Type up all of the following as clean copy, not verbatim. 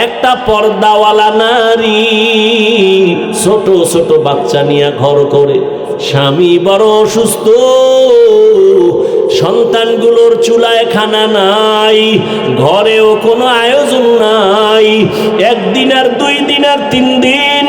একটা পর্দাওয়ালা নারী ছোট ছোট বাচ্চা নিয়ে ঘর করে, স্বামী বড় অসুস্থ, সন্তানগুলোর চুলায় খানা নাই, ঘরেও কোনো আয়োজন নাই। একদিন আর 2 দিন আর 3 দিন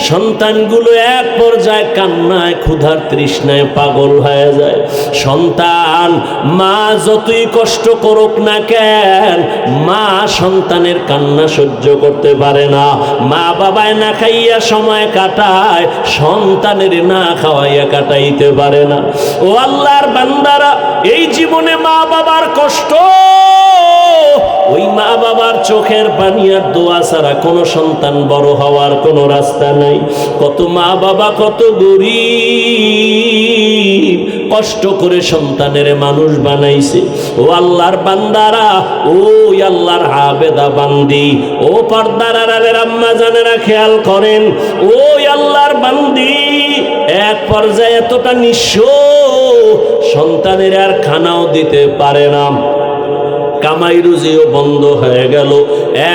সন্তানগুলো এক পর্যায়ে কান্নায় ক্ষুধার তৃষ্ণায় পাগল হয়ে যায়। সন্তান মা যতই কষ্ট করুক না কেন, মা সন্তানের কান্না সহ্য করতে পারে না। মা বাবায় না খাইয়া সময় কাটায়, সন্তানের না খাওয়াইয়া কাটাইতে পারে না। ও আল্লাহর বান্দারা, এই জীবনে মা বাবার কষ্ট, ওই মা বাবার চোখের পানি আর দোয়া ছাড়া কোনো সন্তান বড় হওয়ার কোনো রাস্তা নাই। কত মা বাবা কত গরিব, কষ্ট করে সন্তানের মানুষ বানাইছে। ও আল্লাহর বান্দারা, ওই আল্লাহর আবেদা বান্দি, ও পর্দার আড়ালের আম্মা জানেরা খেয়াল করেন, ওই আল্লাহর বান্দি এক পর্যায়ে এতটা নিঃস্ব, সন্তানের আর খানাও দিতে পারে না, কামাই রুজিও বন্ধ হয়ে গেল।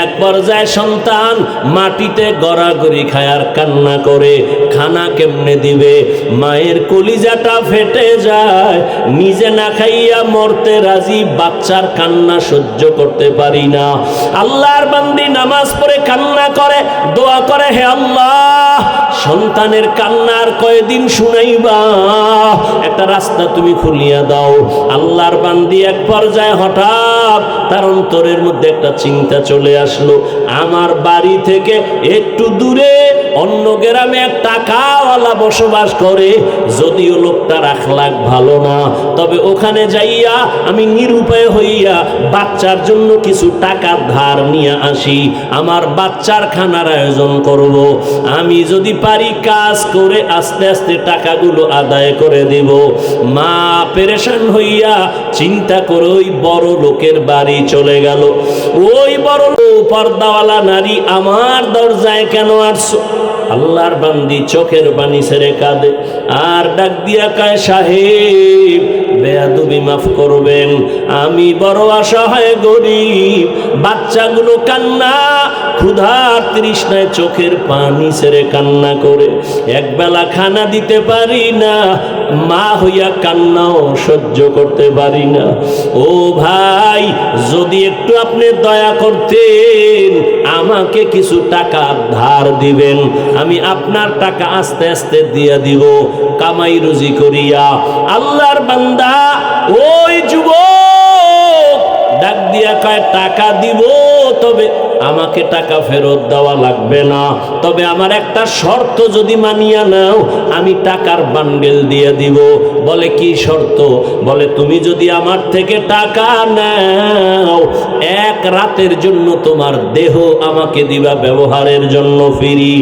এক পর্যায়ে সন্তান মাটিতে গড়াগড়ি খায় আর কান্না করে, খানা কেমনে দিবে? মায়ের কলিজাটা ফেটে যায়, নিজে না খাইয়া মরতে রাজি, বাচ্চার কান্না সহ্য করতে পারি না। আল্লাহর বান্দি নামাজ পড়ে কান্না করে, দোয়া করে, হে আল্লাহ, সন্তানের কান্নার কয়দিন শুনাইবা, একটা রাস্তা তুমি খুলিয়া দাও। আল্লাহর বান্দি এক পর্যায়ে হঠাৎ তার অন্তরের মধ্যে একটা চিন্তা চলে আসলো, আমার বাড়ি থেকে একটু দূরে অন্য গ্রামে এক টাকাওয়ালা বসবাস করে, যদিও লোকটার আখলাক ভালো না, তবে ওখানে যাইয়া আমি নিরুপায় হইয়া বাচ্চার জন্য কিছু টাকা ধার নিয়ে আসি, আমার বাচ্চার খানার আয়োজন করব। আমি যদি পারি কাজ করে আস্তে আস্তে টাকাগুলো আদায় করে দিব। মা পেরেশান হইয়া চিন্তা করে ওই বড় লোকের বাড়ি চলে গেল। ওই বড় পর্দাওয়ালা নারী, আমার দরজায় কেন আসছো? আল্লাহর বান্দি চোখের পানি ছেড়ে কাঁদে আর ডাক দিয়া কয়, সাহেব বেয়াদবি মাফ করবেন, আমি বড় অসহায় গরিব, বাচ্চাগুলো কান্না ক্ষুধার তৃষ্ণায় চোখের পানি ছেড়ে কান্না করে, একবেলা খানা দিতে পারি না, মা হইয়া কান্নাও সহ্য করতে পারি না। ও ভাই, যদি একটু আপনি দয়া করতেন, আমাকে কিছু টাকা ধার দিবেন, আমি আপনার টাকা আস্তে আস্তে দিয়া দিব কামাই রুজি করিয়া। আল্লাহর বান্দা ওই যুবক ডাক দিয়া কয়, টাকা দিব, তবে আমাকে টাকা ফেরত দেওয়া লাগবে না, তবে আমার একটা শর্ত যদি মানিয়া নাও, আমি টাকার বান্ডেল দিয়ে দিব। বলে কি শর্ত? বলে তুমি যদি আমার থেকে টাকা নাও, 1 রাতের জন্য তোমার দেহ আমাকে দিবা ব্যবহারের জন্য ফ্রি।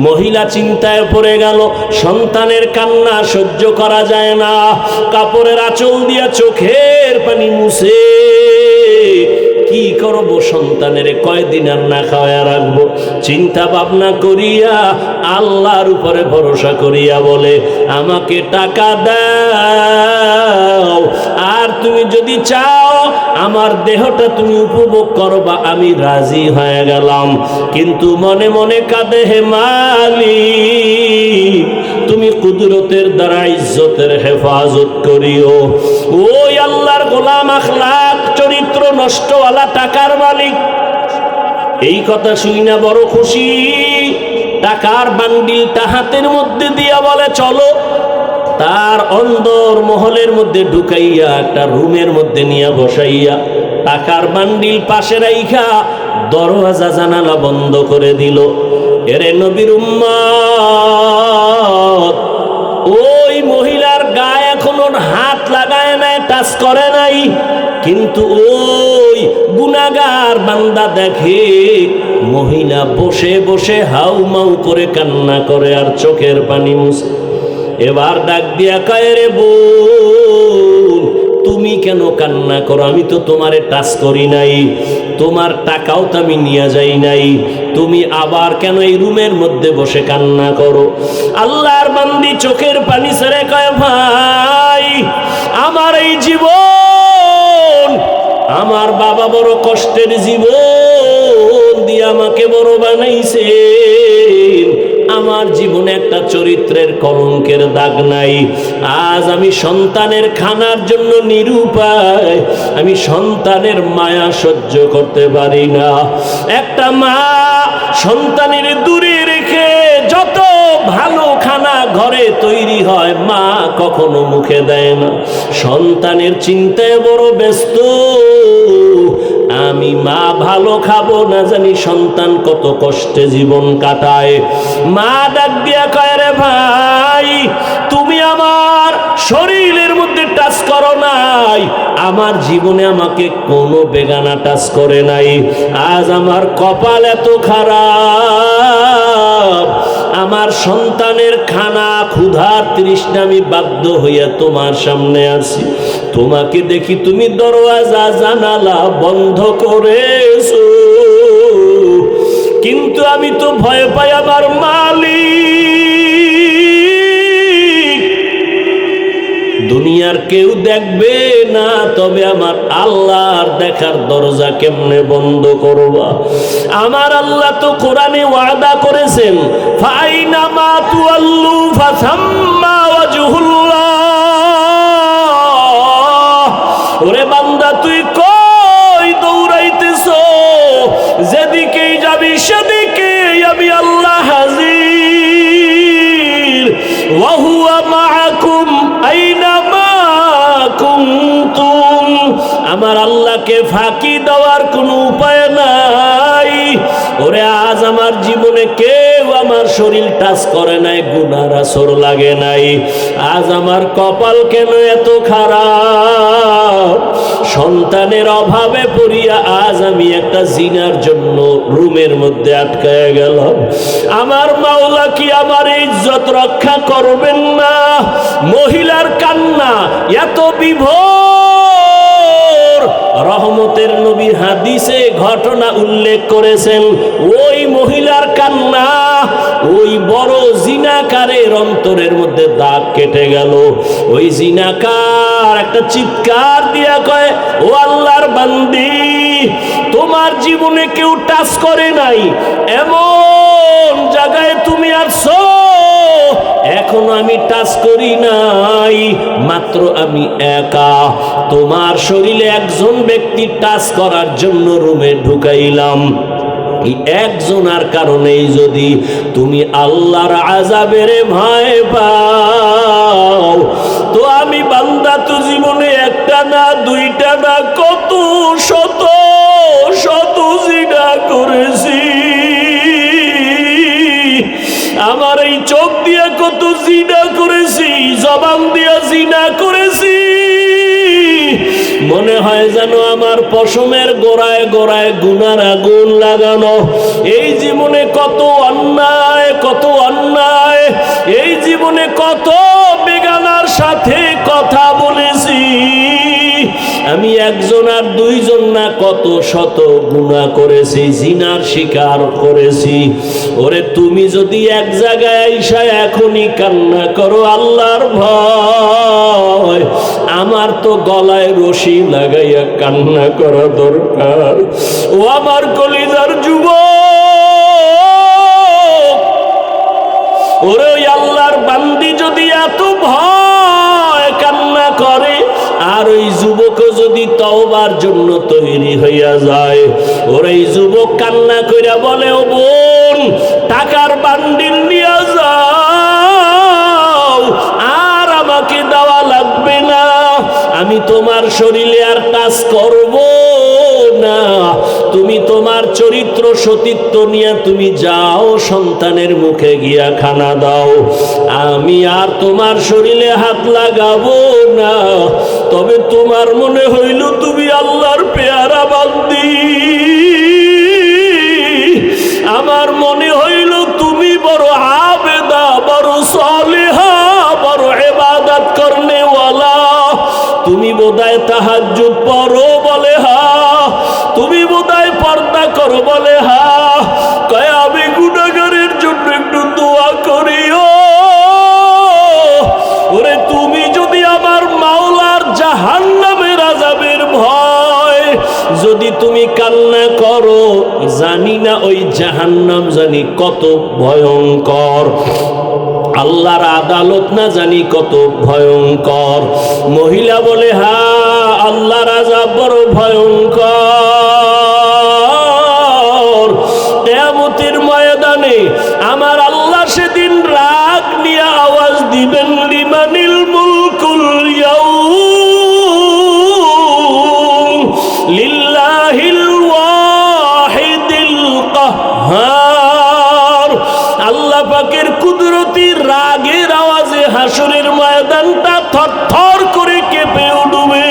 মহিলা চিন্তায় পড়ে গেল, সন্তানের কান্না সহ্য করা যায় না, কাপড়ের আঁচল দিয়া চোখের পানি মুছে কি করব, সন্তানের কয়দিন আর না খাওয়া রাখবো? চিন্তা ভাবনা করিয়া আল্লাহর উপরে ভরসা করিয়া বলে, আমাকে টাকা দাও, আর তুমি যদি চাও আমার দেহটা তুমি উপভোগ করবা, আমি রাজি হয়ে গেলাম। কিন্তু মনে মনে কাঁদে, হে মালিক, তুমি কুদরতের দ্বারা ইজ্জতের হেফাজত করিও। ওই আল্লাহর গোলাম আখলাক চরিত্র নষ্টওয়ালা টাকার মালিক এই কথা শুই না বড় খুশি, টাকার বান্ডিলটা হাতের মধ্যে দিয়া বলে, চলো। তার অন্দর মহলের মধ্যে ঢুকাইয়া একটা রুমের মধ্যে নিয়ে বসাইয়া টাকার বান্ডিল পাশে রাইখা দরওয়াজা জানালা বন্ধ করে দিল। এরে নবীর উম্মত, ওই মহিলার গায়ে এখনো হাত লাগায় নাই, টাচ করে নাই, কিন্তু ওই গুনাহগার বান্দা দেখে মহিলা বসে বসে হাউ মাউ করে কান্না করে আর চোখের পানি মুছে। এবার ডাক দিয়া কয়, রে বোন, তুমি কেন কান্না করো? আমি তো তোমারে টাচ করি নাই, তোমার টাকাও তো আমি নিয়ে যাই নাই, তুমি আবার কেন এই রুমের মধ্যে বসে কান্না করো? আল্লাহর বান্দি চোখের পানি ছেড়ে কয়, ভাই, আমার এই জীবন, আমার বাবা বড় কষ্টের জীবন, দিয়ে আমাকে বড় বানাইছেন, আমার জীবনে একটা চরিত্রের কলঙ্কের দাগ নাই। আজ আমি সন্তানের খানার জন্য নিরুপায়, আমি সন্তানের মায়া সহ্য করতে পারি না। একটা মা সন্তানের দূরে রেখে যত ভালো খানা ঘরে তৈরি হয় মা কখনো মুখে দেয় না, সন্তানের চিন্তায় বড় ব্যস্ত। আমি মা ভালো খাবো না জানি সন্তান কত কষ্টে জীবন কাটায়। মা ডাক দিয়া কয়, রে ভাই তুমি আমার শরীরের মধ্যে টাচ করো নাই, আমার জীবনে আমাকে কোনো বেগানা টাচ করে নাই। আজ আমার কপাল এত খারাপ, আমার সন্তানের খানা ক্ষুধার তৃষ্ণা আমি বাধ্য হইয়া তোমার সামনে আছি। তোমাকে দেখি তুমি দরওয়াজা জানালা বন্ধ করেছো, কিন্তু আমি তো ভয় পাই আমার মালিক দুনিয়ার কেউ দেখবে না, তবে আমার আল্লাহর দেখার দরজা কেমনে বন্ধ করবা? আমার আল্লাহ তো কোরআনে ওয়াদা করেছেন, ফাইনামা তুআল্লু ফাসাম্মা ওয়াজহুল্লাহ। ওরে বান্দা তুই কই দৌড়াইতেছো? যেদিকেই যাবি সেদিকেই আমি আল্লাহ হাজির। ওয়া হুয়া মাআকুম আইনামা কুনতুম। আমার আল্লাহকে ফাঁকি দেওয়ার কোনো উপায় নাই। ওরে আজ আমার জীবনে কেউ আমার শরীর টাচ করে নাই, গুনার আসর লাগে নাই। আজ আমার কপাল কেন এত খারাপ? সন্তানের অভাবে পড়িয়া আজ আমি একটা জিনার জন্য রুমের মধ্যে আটকায় গেলাম। আমার মাওলা কি আমার ইজ্জত রক্ষা করবেন না? মহিলার কান্না এত বিভোর, রহমতের নবী হাদিসে ঘটনা উল্লেখ করেছেন। ওই মহিলার কান্না ওই বড় জিনাকারের অন্তরের মধ্যে দাগ কেটে গেল। ওই জিনাকার একটা চিৎকার দিয়া কয়, ও আল্লাহর বান্দি, তোমার জীবনে কেউ টাচ করে নাই, এমন জায়গায় তুমি আসছো, এখনো আমি টাচ করি নাই, মাত্র আমি একা। তোমার শরীরে একজন ব্যক্তি টাচ করার জন্য রুমে ঢুকাইলাম। একজনের কারণেই যদি তুমি আল্লাহর আযাবের ভয় পাও, তো আমি বান্দা তো জীবনে একটা না দুইটা না কত শত শত জিনা করেছি। আমার এই চোখ দিয়ে কত জিনা করেছি, জবান দিয়ে জিনা করেছি। মনে হয় যেন আমার পশমের গোড়ায় গোড়ায় গুনার আগুন লাগানো। এই জীবনে কত অন্যায়, কত অন্যায়, এই জীবনে কত বেগানার সাথে কথা বলেছি। আমি একজন আর দুইজন না কত শত গুনাহ করেছি, জিনার শিকার করেছি। ওরে তুমি যদি এক জায়গায় আইসা এখনই কান্না করো আল্লাহর ভয়, আমার তো গলায় রশি লাগাইয়া কান্না করা দরকার। ও আমার কলিজার যুবক, ওরে ওই আল্লাহর বান্দি যদি এত ভয় কান্না করে, আর ওই যুবক যদি তওবার জন্য তৈরি হইয়া যায়, ওর এই যুবক কান্না কইরা বলে, ও বোন টাকার বান্ডিল নিয়ে যাও, আর আমাকে দেওয়া লাগবে না, আমি তোমার শরীরে আর টাচ করব না, তুমি তোমার চরিত্র সতীত্ব নিয়ে তুমি যাও, সন্তানের মুখে গিয়া খানা দাও, আমি আর তোমার শরীরে হাত লাগাবো না। তবে তোমার মনে হইল তুমি আল্লাহর পেয়ারা বান্দি, আমার মনে হইল তুমি বড় আবেদা, বড় সালেহা, বড় ইবাদত করনে ওয়ালা, তুমি বোধহয় তাহাজ্জুদ পড়ো বলে হা, তুমি বোধহয় পর্দা করো বলে হা। কয় আমি গুনাহগারের জন্য একটু দোয়া করিও। ওরে তুমি যদি আমার মাওলার জাহান্নামের আযাবের ভয় যদি তুমি কান্না করো, জাহান্নাম জানি কত ভয়ঙ্কর, আল্লাহর আদালত না জানি কত ভয়ঙ্কর। মহিলা বলে, হ্যাঁ আল্লাহর আযাব বড় ভয়ঙ্কর। কিয়ামতের ময়দানে আমার আল্লাহ সেদিন রাগ নিয়ে আওয়াজ দিবেন, লিমানিল মুলকুল ইয়াউম লিল্লাহিল ওয়াহিদিল কাহ্হার। আল্লাহ পাকের কুদরতি রাগের আওয়াজে হাসরের ময়দানটা থরথর করে কেঁপে উঠবে।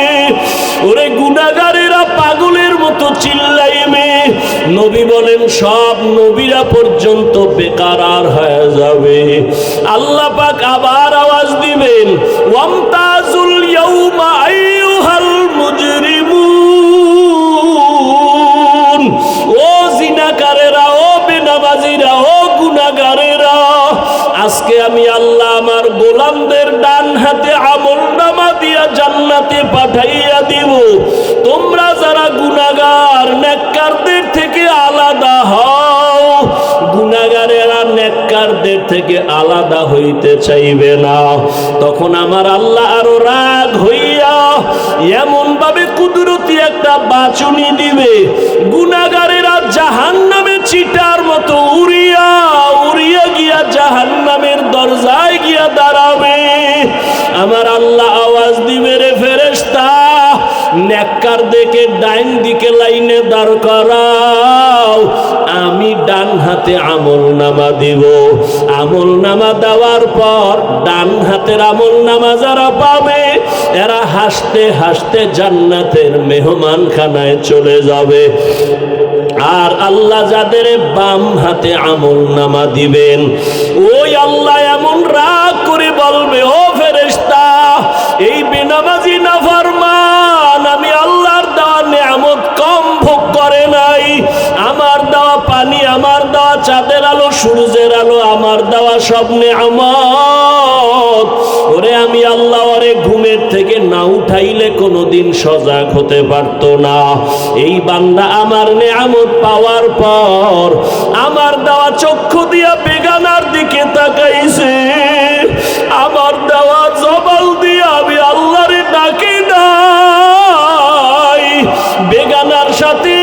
ওরে গুনাহগারেরা পাগলের মতো চিল্লাইবে। নবী বলেন সব নবীরা পর্যন্ত বেকারার হয়ে যাবে। আল্লাহ পাক আবার আওয়াজ দিবেন, ওয়ামতাজুল ইয়াউমা আইয়ুহাল মুজরিমুন। ও জিনাকারেরা, ও বেনামাজিরা, ও গুনাহগারেরা, আজকে আমি আল্লাহ আমার গোলামদের ডান হাতে আমলনামা দিয়া জান্নাতে পাঠাইয়া দিব। তোমরা যারা গুনাহগার, নেককারদের থেকে আলাদা হও। গুনাহগারেরা নেককারদের থেকে আলাদা হইতে চাইবে না। তখন আমার আল্লাহ আরো রাগ হইয়া এমন ভাবে কুদরতি একটা বাঁচুনি দিবে, গুনাহগারেরা জাহান্নামে চিটার মতো উড়িয়া উড়িয়া গিয়া জাহান্নামের দরজায় গিয়া দাঁড়াবে। আমার আল্লাহ আওয়াজ দিবে, রে ফেরেশতা, নেককার দেখে ডাইন দিকে লাইনে দাঁড় করাও, আমি ডান হাতে আমলনামা দিব। আমলনামা দেওয়ার পর ডান হাতের আমলনামা যারা পাবে এরা হাসতে হাসতে জান্নাতের মেহমানখানায় চলে যাবে। আর আল্লাহ যাদের বাম হাতে আমলনামা দিবেন, ওই আল্লাহ এমন রাগ করে বলবে, ও ফেরেশতা, এই বেনামাজি নাফরমান আমি আল্লাহর দেওয়া নিয়ামত কম ভোগ করে নাই। আমার দেওয়া পানি, আমার দেওয়া চাঁদের আলো, সূর্যের আলো, আমার দেওয়া সব নিয়ামত, ওরে আমি আল্লাহ ওরে ঘুমের থেকে না উঠাইলে কোনোদিন সজাগ হতে পারতো না। এই বান্দা আমার নিয়ামত পাওয়ার পর আমার দেওয়া চক্ষু দিয়া বেগানার দিকে তাকাইছে, আমার দেওয়া জবাল দিয়া আমি আল্লাহরে ডাকি নাই। বেগানার সাথে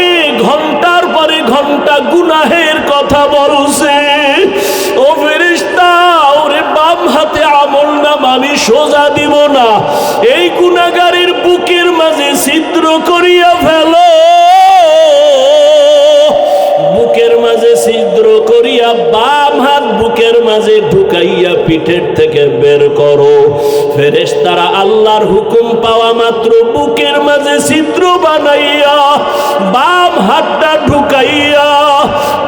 ঘন্টার পরে ঘন্টা গুনাহের কথা বলছে। ও ফেরেশতা, ওরে বাম হাতে আমলনামা আমি সোজা দিব না, এই গুনাহগারের বুকের মাঝে ছিদ্র করিয়া ফেলো, বুকের মাঝে ছিদ্র করিয়া বাম হাত বুকের মাঝে ঢুকাইয়া পিঠের থেকে বের করো। ফেরেশতারা আল্লাহর হুকুম পাওয়া মাত্র বুকের মাঝে ছিদ্র বানাইয়া বাম হাতটা ঢুকাইয়া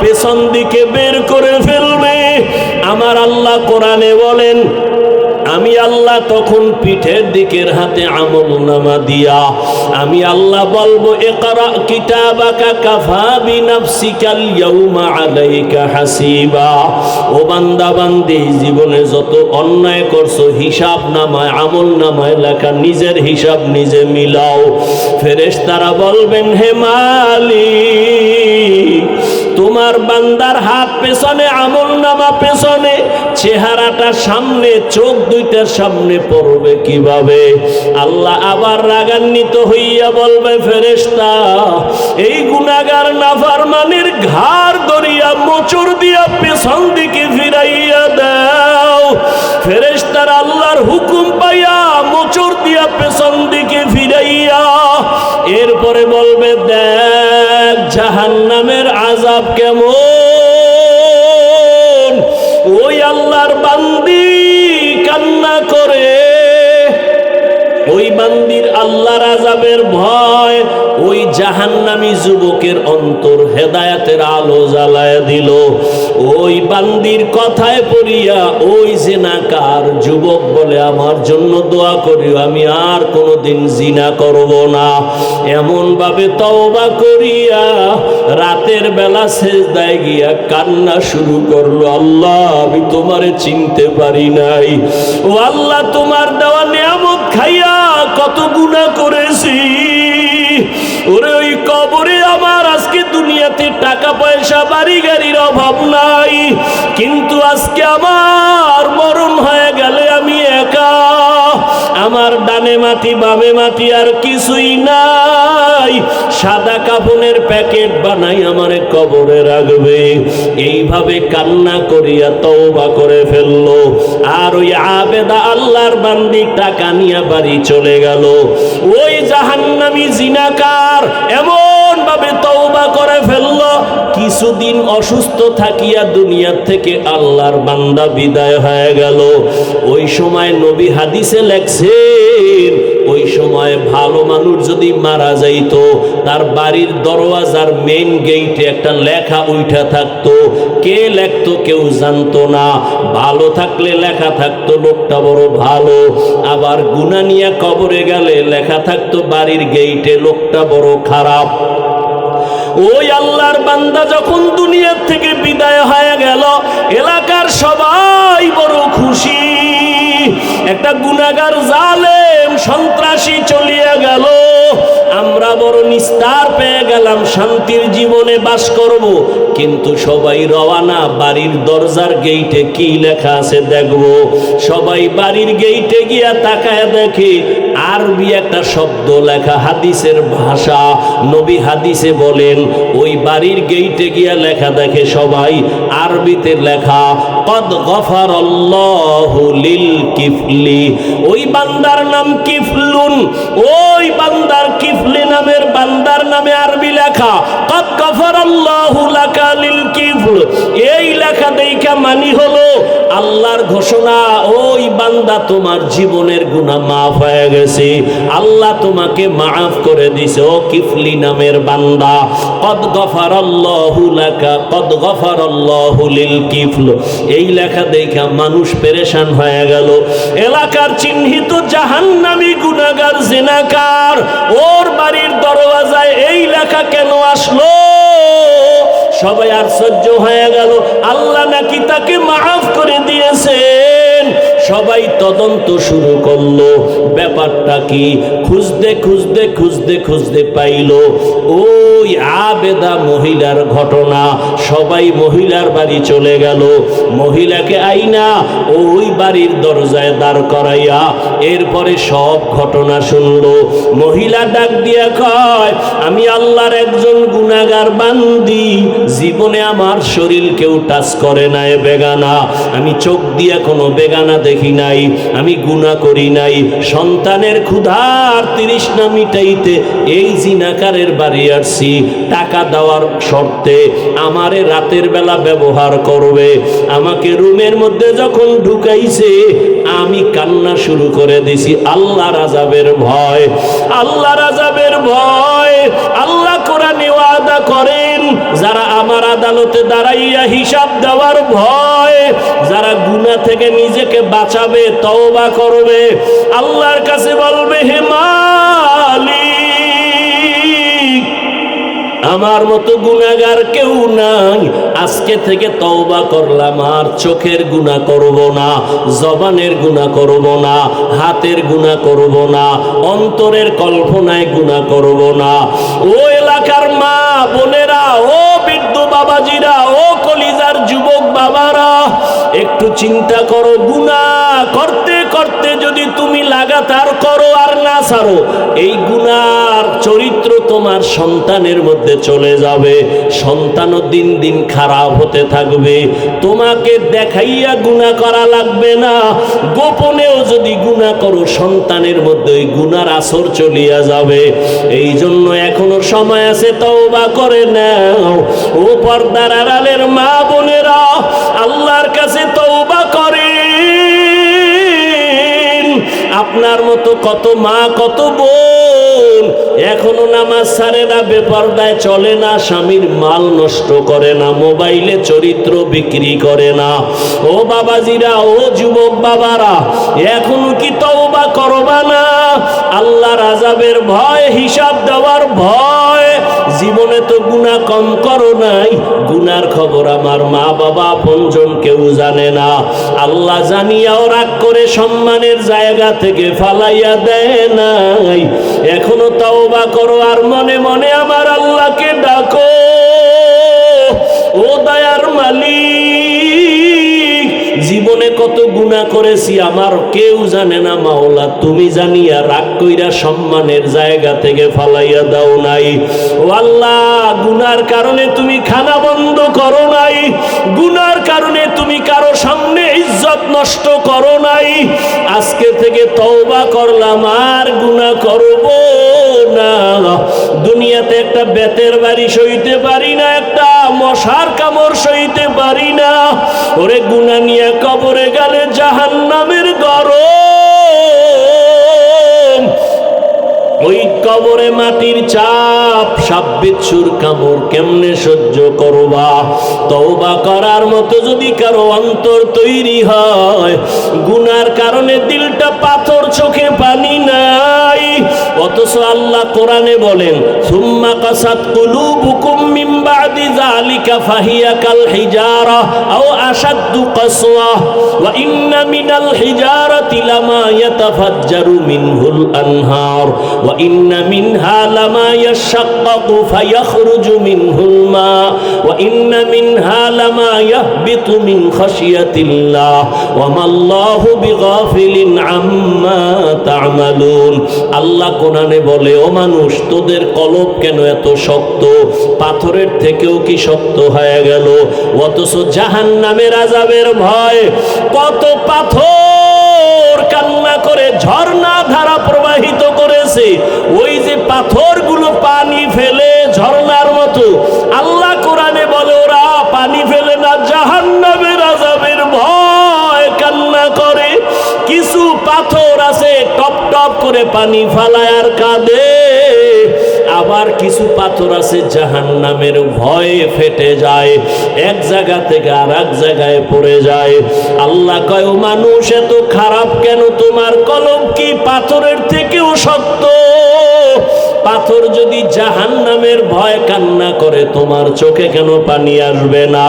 পেছন দিকে বের করে ফেলবে। আমার আল্লাহ কোরআনে বলেন, আমি আল্লাহ তখন পিঠের দিকের হাতে আমলনামা দিয়া আমি আল্লাহ বলবো, ইকরা কিতাবাকা কাফা বিনাফসিকাল ইয়াউমা আলাইকা হাসিবা। ও বান্দা বান্দি, জীবনে যত অন্যায় করছো হিসাব নামায় আমলনামায় লেখা, নিজের হিসাব নিজে মিলাও। ফেরেশতারা বলবেন, হে মালিক, তোমার বান্দার হাত পেছনে, আমলনামা পেছনে, চেহারাটা সামনে, চোখ দুইটার সামনে পড়বে কিভাবে? আল্লাহ আবার রাগান্বিত হইয়া বলবে, ফেরেশতা, এই গুনাহগার নাফরমানের ঘাড় ধরিয়া মোচড় দিয়া পেছন দিকে ফিরাইয়া দাও। ফেরেশতারা আল্লাহর হুকুম পাইয়া মোচড় দিয়া পেছন দিকে ফিরাইয়া এরপরে বলবে, দেখ জাহান্নামের আযাব কেমন। ওই আল্লাহর বান্দি কান্না করে, ওই বান্দির আল্লাহর আযাবের ভয় ওই জাহান্নামী যুবকের অন্তর হেদায়েতের আলো জ্বালায় দিল। ওই বান্দির কথায় পড়িয়া ওই জিনাকার যুবক বলে, আমার জন্য দোয়া করিও, আমি আর কোনোদিন জিনা করব না। এমন ভাবে তওবা করিয়া রাতের বেলা সেজদায় গিয়া কান্না শুরু করলো, আল্লাহ আমি তোমারে চিনতে পারি নাই। ও আল্লাহ, তোমার দেওয়া নিয়ামত খাইয়া কত গুনাহ করেছি। ওরে ওই কবরে আমার আজকে দুনিয়াতে টাকা পয়সা বাড়ি গাড়ির অভাব নাই, কিন্তু আজকে আমার মরণ হয়ে গেলে আমি একা, আমার ডানে মাটি বামে মাটি আর কিছুই নাই, সাদা কাফনের প্যাকেট বানাই আমারে কবরে রাখবে। এইভাবে কান্না করিয়া তওবা করে ফেললো। আর ওই আবেদা আল্লাহর বান্দি টাকা নিয়ে বাড়ি চলে গেল। ওই জাহান্নামী জিনাকার এমন ভাবে তওবা করে ফেললো, কিছুদিন অসুস্থ থাকিয়া দুনিয়া থেকে আল্লাহর বান্দা বিদায় হয়ে গেল। ওই সময় নবী হাদিসে লেখছেন, ওই সময় ভালো মানুষ যদি মারা যাইত, তার বাড়ির দরওয়াজার মেইন গেইটে একটা লেখা উঠা থাকতো। কে লেখতো কেউ জানতো না। ভালো থাকলে লেখা থাকতো লোকটা বড় ভালো, আবার গুনাহ নিয়ে কবরে গেলে লেখা থাকতো বাড়ির গেইটে লোকটা বড় খারাপ। ওই আল্লাহর বান্দা যখন দুনিয়া থেকে বিদায় হয়ে গেল, এলাকার সবাই বড় খুশি। একটা গুনাহগার জালেম সন্ত্রাসী চলিয়া গেল, আমরা বড় নিস্তার পেয়ে গেলাম, শান্তির জীবনে বাস করব। কিন্তু সবাই রওয়ানা, বাড়ির দরজার গেইটে কি লেখা আছে দেখব। সবাই বাড়ির গেইটে গিয়া তাকায় দেখে আরবি একটা শব্দ লেখা, হাদিসের ভাষা। নবী হাদিসে বলেন, ওই বাড়ির গেইটে গিয়া লেখা দেখে সবাই আরবিতে লেখা, কদ গফারাল্লাহু লিল কিফলি। ওই বান্দার নাম কিফলুন, ওই বান্দার কিফলি নামের বান্দার নামে আরবি লেখা, কদ গফারাল্লাহু লাকা লিল কিফল। এই লেখা দেখা মানি হলো আল্লাহর ঘোষণা, ওই বান্দা তোমার জীবনের গুনাহ মাফ হয়ে গেছে, আল্লাহ তোমাকে মাফ করে দিছে। ও কিফলি নামের বান্দা, কদ গফারাল্লাহু লাকা, কদ গফারাল্লাহু লিল কিফল। এই লেখা দেখা মানুষ পেরেশান হয়ে গেল। এলাকার চিহ্নিত জাহান্নামী গুনাহগার জিনাকার, ওর বাড়ির দরওয়াজায় এই লেখা কেন আসলো? সবাই আশ্চর্য হয়ে গেল, আল্লাহ নাকি তাকে মাফ করে দিয়েছেন। সবাই তদন্ত শুরু করলো, ব্যাপারটা কি? খুঁজতে খুঁজতে খুঁজতে খুঁজতে পাইল ওই আবেদা মহিলার ঘটনা। সবাই মহিলার বাড়ি চলে গেল, মহিলাকে আইনা ওই বাড়ির দরজায় দাঁড় করাইয়া এরপরে সব ঘটনা শুনলো। মহিলা ডাক দিয়া কয়, আমি আল্লাহর একজন গুনাহগার বান্দি, জীবনে আমার শরীর কেউ টাচ করে নাই বেগানা, আমি চোখ দিয়া কোনো বেগানা দেখি নাই, আমি গুনাহ করি নাই। সন্তানের ক্ষুধার তৃষ্ণা মিটাইতে এই জিনাকারের বাড়ি আসছি, টাকা দেওয়ার শর্তে আমারে রাতের বেলা ব্যবহার করবে। আমাকে রুমের মধ্যে যখন ঢুকাইছে আমি কান্না শুরু করে দিছি আল্লাহর আযাবের ভয়, আল্লাহর আযাবের ভয়। আল্লাহ কোরআনে ওয়াদা করেন, যারা আমার আদালতে দাঁড়াইয়া হিসাব দেওয়ার ভয়, যারা গুনাহ থেকে নিজেকে বাঁচাবে, তওবা করবে, আল্লাহর কাছে বলবে, হে মালিক, আমার মতো গুনাহগার কেউ নাই, আজকে থেকে তওবা করলাম, আর চোখের গুনাহ করব না, জবানের গুনাহ করব না, হাতের গুনাহ করব না, অন্তরের কল্পনায় গুনাহ করব না। ও এলাকার মা বোনেরা, ও বৃদ্ধ বাবাজিরা, ও কলিজার যুবক বাবারা, একটু চিন্তা করো, গুনাহ করতে করতে যদি তুমি লাগাতার করো আর না ছাড়ো, এই গুনার চরিত্র তোমার সন্তানের মধ্যে চলে যাবে। সন্তানও দিন দিন খারাপ হতে থাকবে। তোমাকে দেখাইয়া গুনাহ করা লাগবে না, গোপনেও যদি গুনাহ করো সন্তানের মধ্যে ওই গুনার আসর চলিয়া যাবে। এই জন্য এখনো সময় আছে, তওবা করে নাও। ও পর্দার আড়ালের মা বোনেরা, আল্লাহর কাছে তওবা করেন। আপনার মতো কত মা কত বোন এখনো নামাজ ছাড়ে না, বেপরদায় চলে না, স্বামীর মাল নষ্ট করে না, মোবাইলে চরিত্র বিক্রি করে না। ও বাবাজিরা, ও যুবক বাবারা, এখনো কি তওবা করবা না? আল্লাহর আযাবের ভয়, হিসাব দেওয়ার ভয়। জীবনে তো গুনাহ কম করো নাই, গুনার খবর আমার মা বাবা আপনজন কেউ জানে না। আল্লাহ জানিয়াও রাগ করে সম্মানের জায়গা থেকে ফালাইয়া দেয় নাই। এখনো তওবা করো আর মনে মনে আমার আল্লাহকে ডাকো। ও দয়ার মালিক, জীবনে কত গুনাহ করেছি আমার কেউ জানে না মাওলা, তুমি জানিয়া রাগ কইরা সম্মানের জায়গা থেকে ফালাইয়া দাও নাই। ও আল্লাহ, গুনার কারণে তুমি খানা বন্ধ করো নাই, গুনার কারণে তুমি কারো সামনে ইজ্জত নষ্ট করো নাই। আজকে থেকে তওবা করলাম, আর গুনাহ করব না। দুনিয়াতে একটা বেতের বাড়ি সইতে পারি না, একটা মশার কামড় সইতে পারি না। ওরে গুনাহ নিয়ে কবরে গেলে জাহান্নামের গরম, ওই কবরে মাটির চাপ, সাপ বিচ্ছুর কামড় কেমনে সহ্য করবা? তওবা করার মতো যদি কারো অন্তর তৈরি হয়, গুনার কারণে দিলটা পাথর, চোখে পানি নাই, অথচ আল্লাহ কোরআনে বলেন সুম্মা কাসাত কুলুবুকুম মিন বাদি যালিকা ফাহিয়া কাল হিজারা আও আশাদ্দু কাসওয়া ওয়া ইন্না মিনাল হিজারাতি লামা ইয়াতাফাজ্জারু মিনহুল আনহার ওয়া ইন্না মিনহা লামা ইয়াশাক্কাকু ফায়াখরুজু মিনহুল মা ওয়া ইন্না মিনহা লামা ইয়াহবিতু মিন খাশিয়াতিল্লাহ ওয়া মাল্লাহু বিগাফিলিন আম্মা তা'মালুন। আল্লাহ কোরআনে বলে, ও মানুষ, তোদের কলব কেন এত শক্ত? পাথরের থেকেও কি শক্ত হয়ে গেল? অথচ জাহান্নামের আযাবের ভয়, কত পাথর কান্না করে ঝর্ণা ধারা প্রবাহিত করেছে, ওই যে পাথরগুলো পানি ফেলে ঝর্ণার মতো। আল্লাহ কোরআনে বলে ওরা পানি ফেলে না, জাহান্নামের আযাবের ভয় কান্না করে। কিছু পাথর আছে টপ টপ করে পানি ফালায় আর কাঁদে, আবার কিছু পাথর আছে জাহান্নামের ভয়ে ফেটে যায়, এক জায়গা থেকে আর এক জায়গায় পড়ে যায়। আল্লাহ কয়, ও মানুষ, এত খারাপ কেন? তোমার কলব কি পাথরের থেকেও শক্ত? পাথর যদি জাহান্নামের ভয় কান্না করে, তোমার চোখে কেন পানি আসবে না?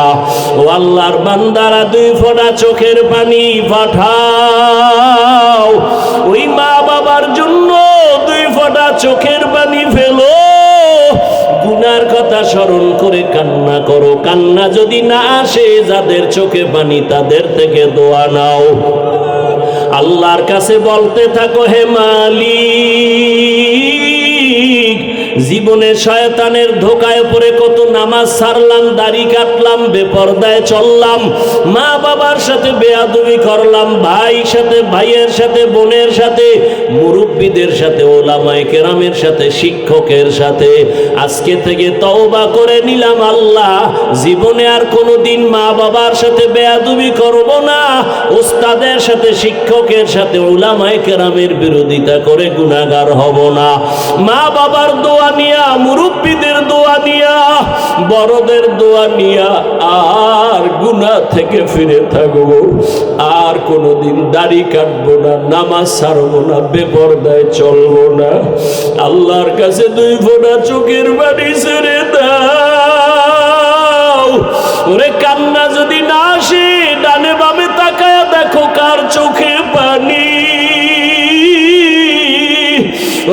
ও আল্লাহর বান্দারা, 2 ফোঁটা চোখের পানি পাঠাও। ওই মা বাবার জন্য 2 ফোঁটা চোখের পানি ফেলো। গুনার কথা স্মরণ করে কান্না করো। কান্না যদি না আসে, যাদের চোখে পানি তাদের থেকে দোয়া নাও। আল্লাহর কাছে বলতে থাকো, হে মালিক, জীবনে শয়তানের ধোকায় পড়ে কত নামাজ ছাড়লাম, দাড়ি কাটলাম, বেপরদায় চললাম, মা বাবার সাথে বেয়াদবি করলাম, ভাইয়ের সাথে, ভাইয়ের সাথে, বোনের সাথে, মুরব্বীদের সাথে, ওলামায়ে কেরামের সাথে, শিক্ষকের সাথে। আজকে থেকে তওবা করে নিলাম, আল্লাহ, জীবনে আর কোনোদিন মা বাবার সাথে বেয়াদবি করব না, ওস্তাদের সাথে, শিক্ষকের সাথে, ওলামায়ে কেরামের বিরোধিতা করে গুনাহগার হব না। মা বাবার দোয়া নিয়া, মুরব্বীদের দোয়া নিয়া, বড়দের দোয়া নিয়া আর গুনাহ থেকে ফিরে থাকবো। আর কোনোদিন দাড়ি কাটবো না, নামাজ ছাড়বো না, বেপরদায় চলবো না। আল্লাহর কাছে 2 ফোঁটা চোখের পানি ছেড়ে দাও। ওরে কান্না যদি না আসে, ডানে বামে তাকায়া দেখো কার চোখে পানি।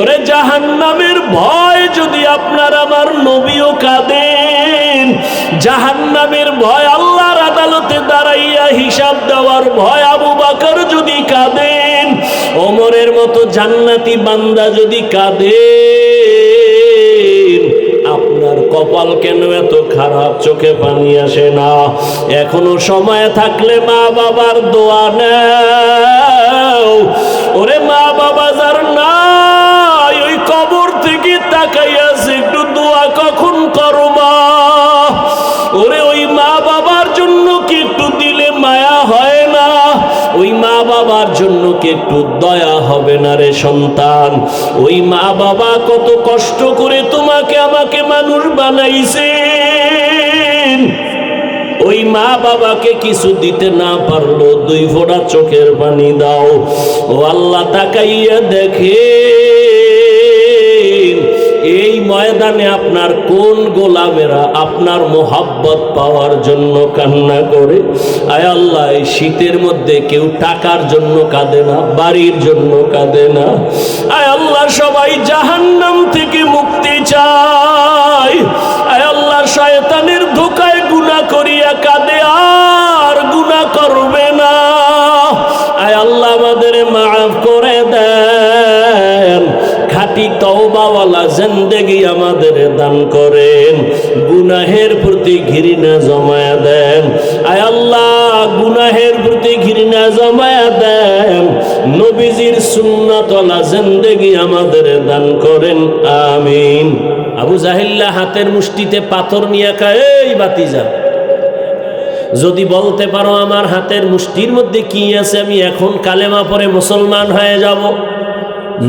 ওরে জাহান্নামের ভয় যদি আপনার আমার নবীও কাঁদেন, জাহান্নামের ভয়, আল্লাহর আদালতে দাঁড়াইয়া হিসাব দেওয়ার ভয় আবু বকর যদি কাঁদেন, ওমরের মতো জান্নাতি বান্দা যদি কাঁদেন, আপনার কপাল কেন এত খারাপ? চোখে পানি আসে না? এখনো সময় থাকলে মা বাবার দোয়া নাও। ওরে মা বাবা যার নাই, ওই কবর থেকে তাকাইয়াছে, একটু দোয়া কখন করবা? ওরে ওই মা বাবার জন্য কি একটু দিলে মায়া হয় না? ওই মা বাবার জন্য কি একটু দয়া হবে না রে সন্তান? ওই মা বাবা কত কষ্ট করে তোমাকে আমাকে মানুষ বানাইছেন। ওই মা বাবাকে কিছু দিতে না পারলো, 2 ফোঁটা চোখের পানি দাও। ও আল্লাহ, তাকাইয়া দেখে এই ময়দানে আপনার কোন গোলামেরা আপনার মোহাব্বত পাওয়ার জন্য কান্না করে। আয় আল্লাহ, এই শীতের মধ্যে কেউ টাকার জন্য কাঁদে না, বাড়ির জন্য কাঁদে না। আয় আল্লাহ, সবাই জাহান্নাম থেকে মুক্তি চায়। আয় আল্লাহ, শয়তানের ধোকায় গুনাহ কাঁদে আর গুনাহ করবে না। আয় আল্লাহ আমাদের মাফ করে দেন, খাঁটি তওবাওয়ালা জিন্দেগি আমাদের দান করেন, গুনাহের প্রতি ঘৃণা জমায়া দেন। আয় আল্লাহ গুনাহের প্রতি ঘৃণা জমায়া দেন, নবীজির সুন্নাতওয়ালা জিন্দেগি আমাদের দান করেন, আমিন। আবু জাহিল্লা হাতের মুষ্টিতে পাথর নিয়ে কয়, এই বাতিজা, যদি বলতে পারো আমার হাতের মুষ্টির মধ্যে কি আছে, আমি এখন কালেমা পড়ে মুসলমান হয়ে যাব।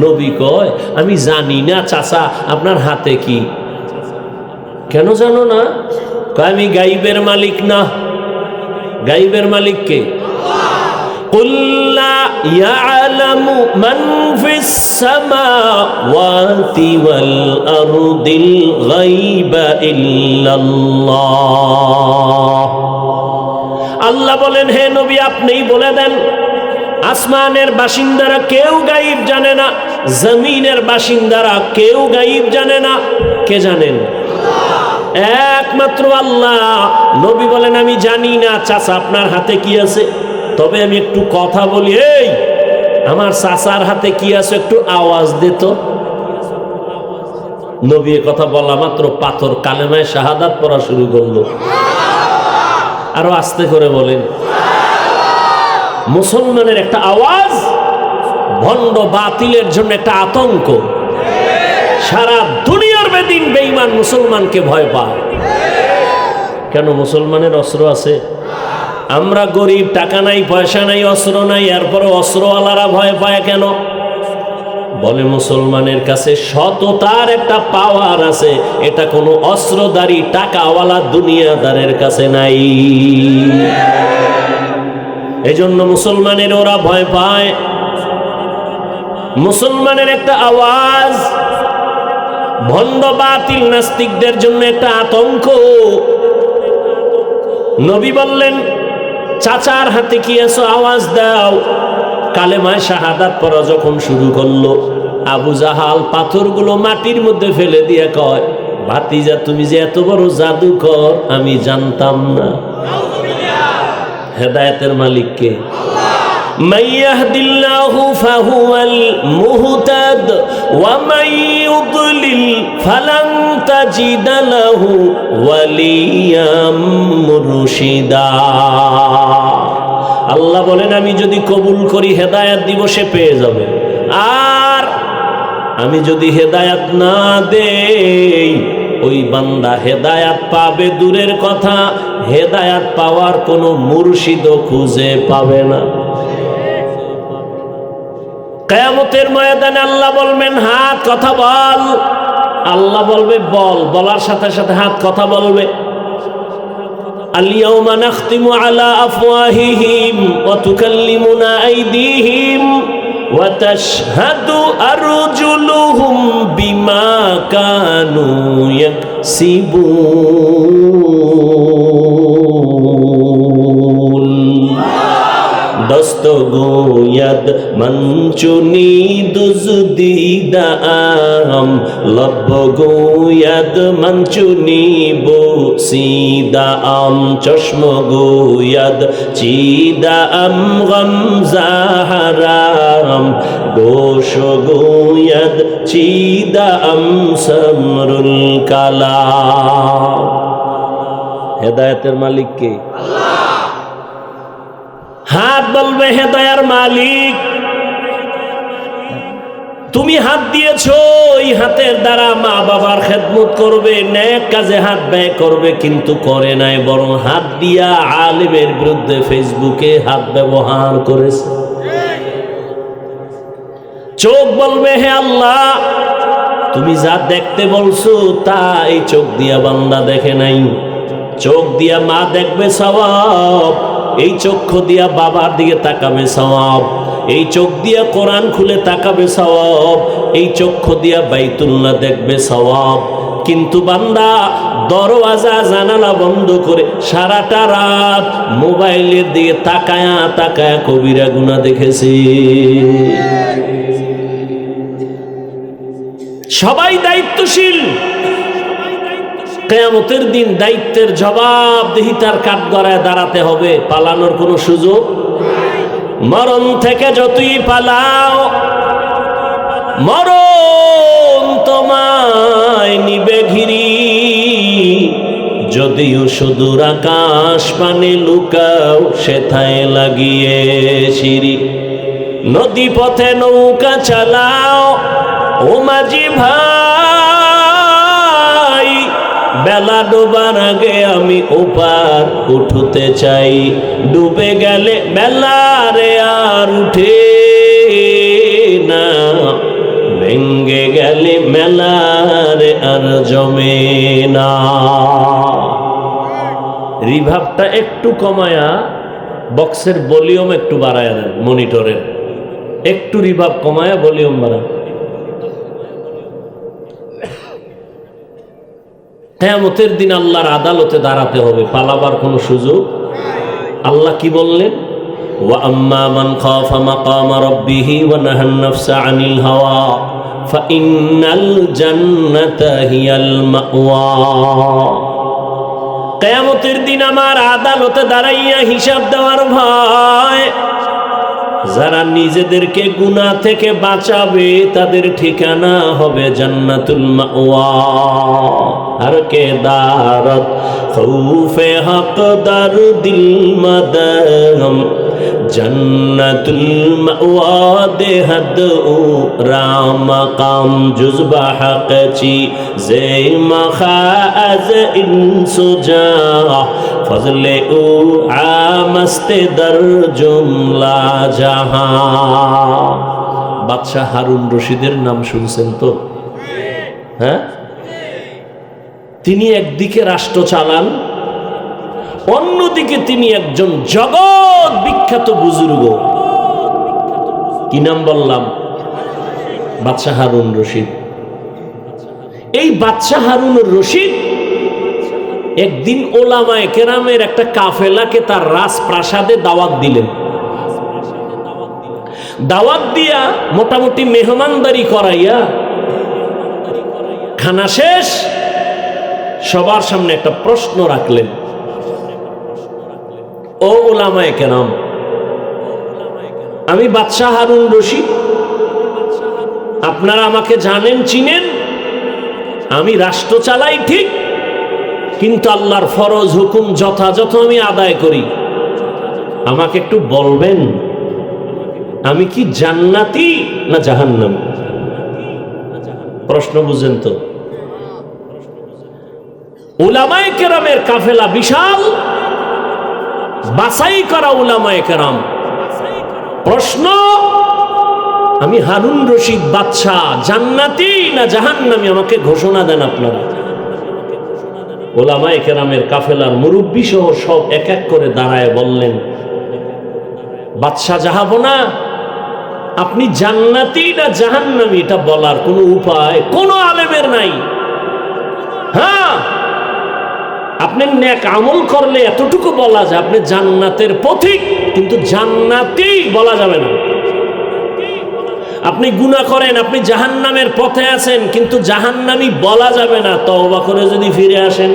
নবী কয়, আমি জানি না চাচা আপনার হাতে কি। কেন জানো না? কয়, আমি গাইবের মালিক না। গাইবের মালিক কে? কুল লা ইয়ালামু মান ফিস সামাওয়াতি ওয়াল আরদিল গায়বা ইল্লাল্লাহ। আল্লাহ বলেন, হে নবী আপনিই বলে দেন, আসমানের বাসিন্দারা কেউ গায়েব জানে না, জমিনের বাসিন্দারা কেউ গায়েব জানে না। কে জানেন? একমাত্র আল্লাহ। নবী বলেন, আমি জানি না চাচা আপনার হাতে কি আছে, তবে আমি একটু কথা বলি। এই আমার চাচার হাতে কি আছে একটু আওয়াজ দিত। নবী কথা বলা মাত্র পাথর কালেমায় শাহাদাত পড়া শুরু করলো। আরো আস্তে করে বলেন। মুসলমানের একটা আওয়াজ ভণ্ড বাতিলের জন্য একটা আতঙ্ক। সারা দুনিয়ার বেদিন বেঈমান মুসলমানকে ভয় পায়। কেন? মুসলমানের অস্ত্র আছে। আমরা গরিব, টাকা নাই, পয়সা নাই, অস্ত্র নাই, এরপরে অস্ত্রওয়ালারা ভয় পায় কেন? বলে মুসলমানের কাছে সততার একটা পাওয়ার আছে, এটা কোনো অস্ত্রধারী টাকাওয়ালা দুনিয়াদারের কাছে নাই। এজন্য মুসলমানের ওরা ভয় পায়। মুসলমানের একটা আওয়াজ ভণ্ড বাতিল নাস্তিকদের জন্য একটা আতঙ্ক। নবী বললেন, চাচার হাতে কি আছে আওয়াজ দাও। কালেমায় শাহাদাত পড়া যখন শুরু করলো, আবু জাহাল পাথরগুলো মাটির মধ্যে ফেলে দিয়ে কয়, ভাতিজা তুমি যে এত বড় জাদুকর আমি জানতাম না। হেদায়েতের মালিক কে? মান ইয়াহদিল্লাহু ফাহুয়াল মুহতাদ ওয়া মান ইউদ্লিল ফালান তাজিদা লাহু ওয়ালিয়াম মুরশিদা। আল্লাহ বলেন, আমি যদি কবুল করি হেদায়েত দিব, সে পেয়ে যাবে। আর আমি যদি হেদায়েত না দেই, ওই বান্দা হেদায়েত পাবে দূরের কথা, হেদায়েত পাওয়ার কোনো মুর্শিদও খুঁজে পাবে না। কিয়ামতের ময়দানে আল্লাহ বলবেন, হাত কথা বল। আল্লাহ বলবে বল, বলার সাথে সাথে হাত কথা বলবে। আল-ইয়াওমা নাখতিমু আলা আফওয়াহিহিম ওয়া তুকাল্লিমুনা আইদিহিম ওয়া তাশহাদু আরজুলুহুম বিমা কানু ইয়াকসিবুন। দস্ত গোয়াদ মঞ্চুনি দুজদিদাম লব গোয়াদ মঞ্চুনি বসিদাম চশম গোয়াদ চিদাম গমজাহারাম গোশ গোয়াদ চিদাম সমরুল কালাম। হেদায়েতের মালিক কে? হাত বলবে হেদায়ার মালিক। তুমি হাত দিয়েছো, এই হাতের দ্বারা মা বাবার খেদমত করবে, নেক কাজে হাত ব্যয় করবে, কিন্তু করে নাই, বরং হাত দিয়া আলেমের বিরুদ্ধে ফেসবুকে হাত ব্যবহার করেছে। চোখ বলবে, হে আল্লাহ তুমি যা দেখতে বলছো তা এই চোখ দিয়া বান্দা দেখে নাই। চোখ দিয়া মা দেখবে সওয়াব, এই চক্ষু দিয়া বাবার দিকে তাকাবে সওয়াব, এই চোখ দিয়া কোরআন খুলে তাকাবে সওয়াব, এই চক্ষু দিয়া বাইতুল্লাহ দেখবে সওয়াব। কিন্তু বান্দা দরওয়াজা জানালা বন্ধ করে সারাটা রাত মোবাইলের দিকে তাকায়া তাকায়া কবিরা গুনাহ দেখেছে। সবাই দায়িত্বশীল, কিয়ামতের দিন দায়িত্বের জবাবদিহিতার কাঠগড়ায় দাঁড়াতে হবে, পালানোর কোনো সুযোগ। মরণ থেকে যতই পালাও, মরণ তোমায় নিবে ঘিরি। যদিও সুদূর আকাশ পানে লুকাও, সেথায় লাগিয়ে সিঁড়ি। নদী পথে নৌকা চালাও ও মাঝি ভাই, বেলা ডোবার আগে আমি ওপার উঠতে চাই। ডুবে গেলে বেলারে আর উঠে না, ভেঙ্গে গেলে মেলারে আর জমে না। রিভাবটা একটু কমায়া বক্সের ভলিউম একটু বাড়ায়া দেন, মনিটরের একটু রিভাব কমায়া ভলিউম বাড়ান। কিয়ামতের দিন আল্লাহর আদালতে দাঁড়াতে হবে, পালাবার কোনো সুযোগ। আল্লাহ কি বললেন? ওয়া আম্মা মান খাফা মাকামা রাব্বিহি ওয়া নাহান নাফসা আনিল হাওয়া ফাইন্নাল জান্নাতা হিয়াল মাওয়া। কিয়ামতের দিন আমার আদালতে দাঁড়াইয়া হিসাব দেওয়ার ভয়। যারা নিজেদেরকে গুনাহ থেকে বাঁচাবে তাদের ঠিকানা হবে জান্নাতুল মাওয়া। আর কে দারত খৌফে হক দার দিল মদম, জান্নাতুল মাওয়া দেহদ ও রাম কাম জুজবা হকচি জে মখাজ ইনসুজা ফজলে ও আমস্তে দর জুমলা জাহান। বাদশাহ হারুন রশিদের নাম শুনছেন তো? হ্যাঁ, তিনি একদিকে রাষ্ট্র চালান, অন্যদিকে তিনি একজন জগৎ বিখ্যাত বুজুর্গ। কি নাম বললাম? বাদশাহ হারুন রশিদ। এই বাদশাহ হারুন রশিদ একদিন ওলামায়ে কেরামের একটা কাফেলাকে তার রাজপ্রাসাদে দাওয়াত দিলেন। দাওয়াত দিয়া মোটামুটি মেহমানদারি করাইয়া খানা শেষ, সবার সামনে একটা প্রশ্ন রাখলেন। ও ওলামায়ে কেরাম, আমি বাদশাহ হারুন রশিদ, আপনারা আমাকে জানেন, চিনেন। আমি রাষ্ট্র চালাই ঠিক, কিন্তু আল্লাহর ফরজ হুকুম যথাযথ আমি আদায় করি। আমাকে একটু বলবেন আমি কি জান্নাতি না জাহান্নামী? প্রশ্ন বুঝেন তো? উলামায়ে কেরামের কাফেলা বিশাল, বাছাই করা উলামায়ে কেরাম। প্রশ্ন, আমি হারুন রশিদ বাদশাহ জান্নাতি না জাহান্নামী, আমাকে ঘোষণা দেন আপনারা। উলামায়ে কেরামের কাফেলার মুরব্বী সহ সব এক এক করে দাঁড়ায় বললেন, বাদশাহ জাহাবনা, আপনি জান্নাতি না জাহান্নামী এটা বলার কোনো উপায় কোনো আলেমের নাই। হ্যাঁ, আপনি নেক আমল করলে এতটুকু বলা যায় আপনি জান্নাতের পথিক, কিন্তু জান্নাতি বলা যাবে না। আপনি গুনাহ করেন, আপনি জাহান্নামের পথে আছেন, কিন্তু জাহান্নামী বলা যাবে না, তওবা করে যদি ফিরে আসেন।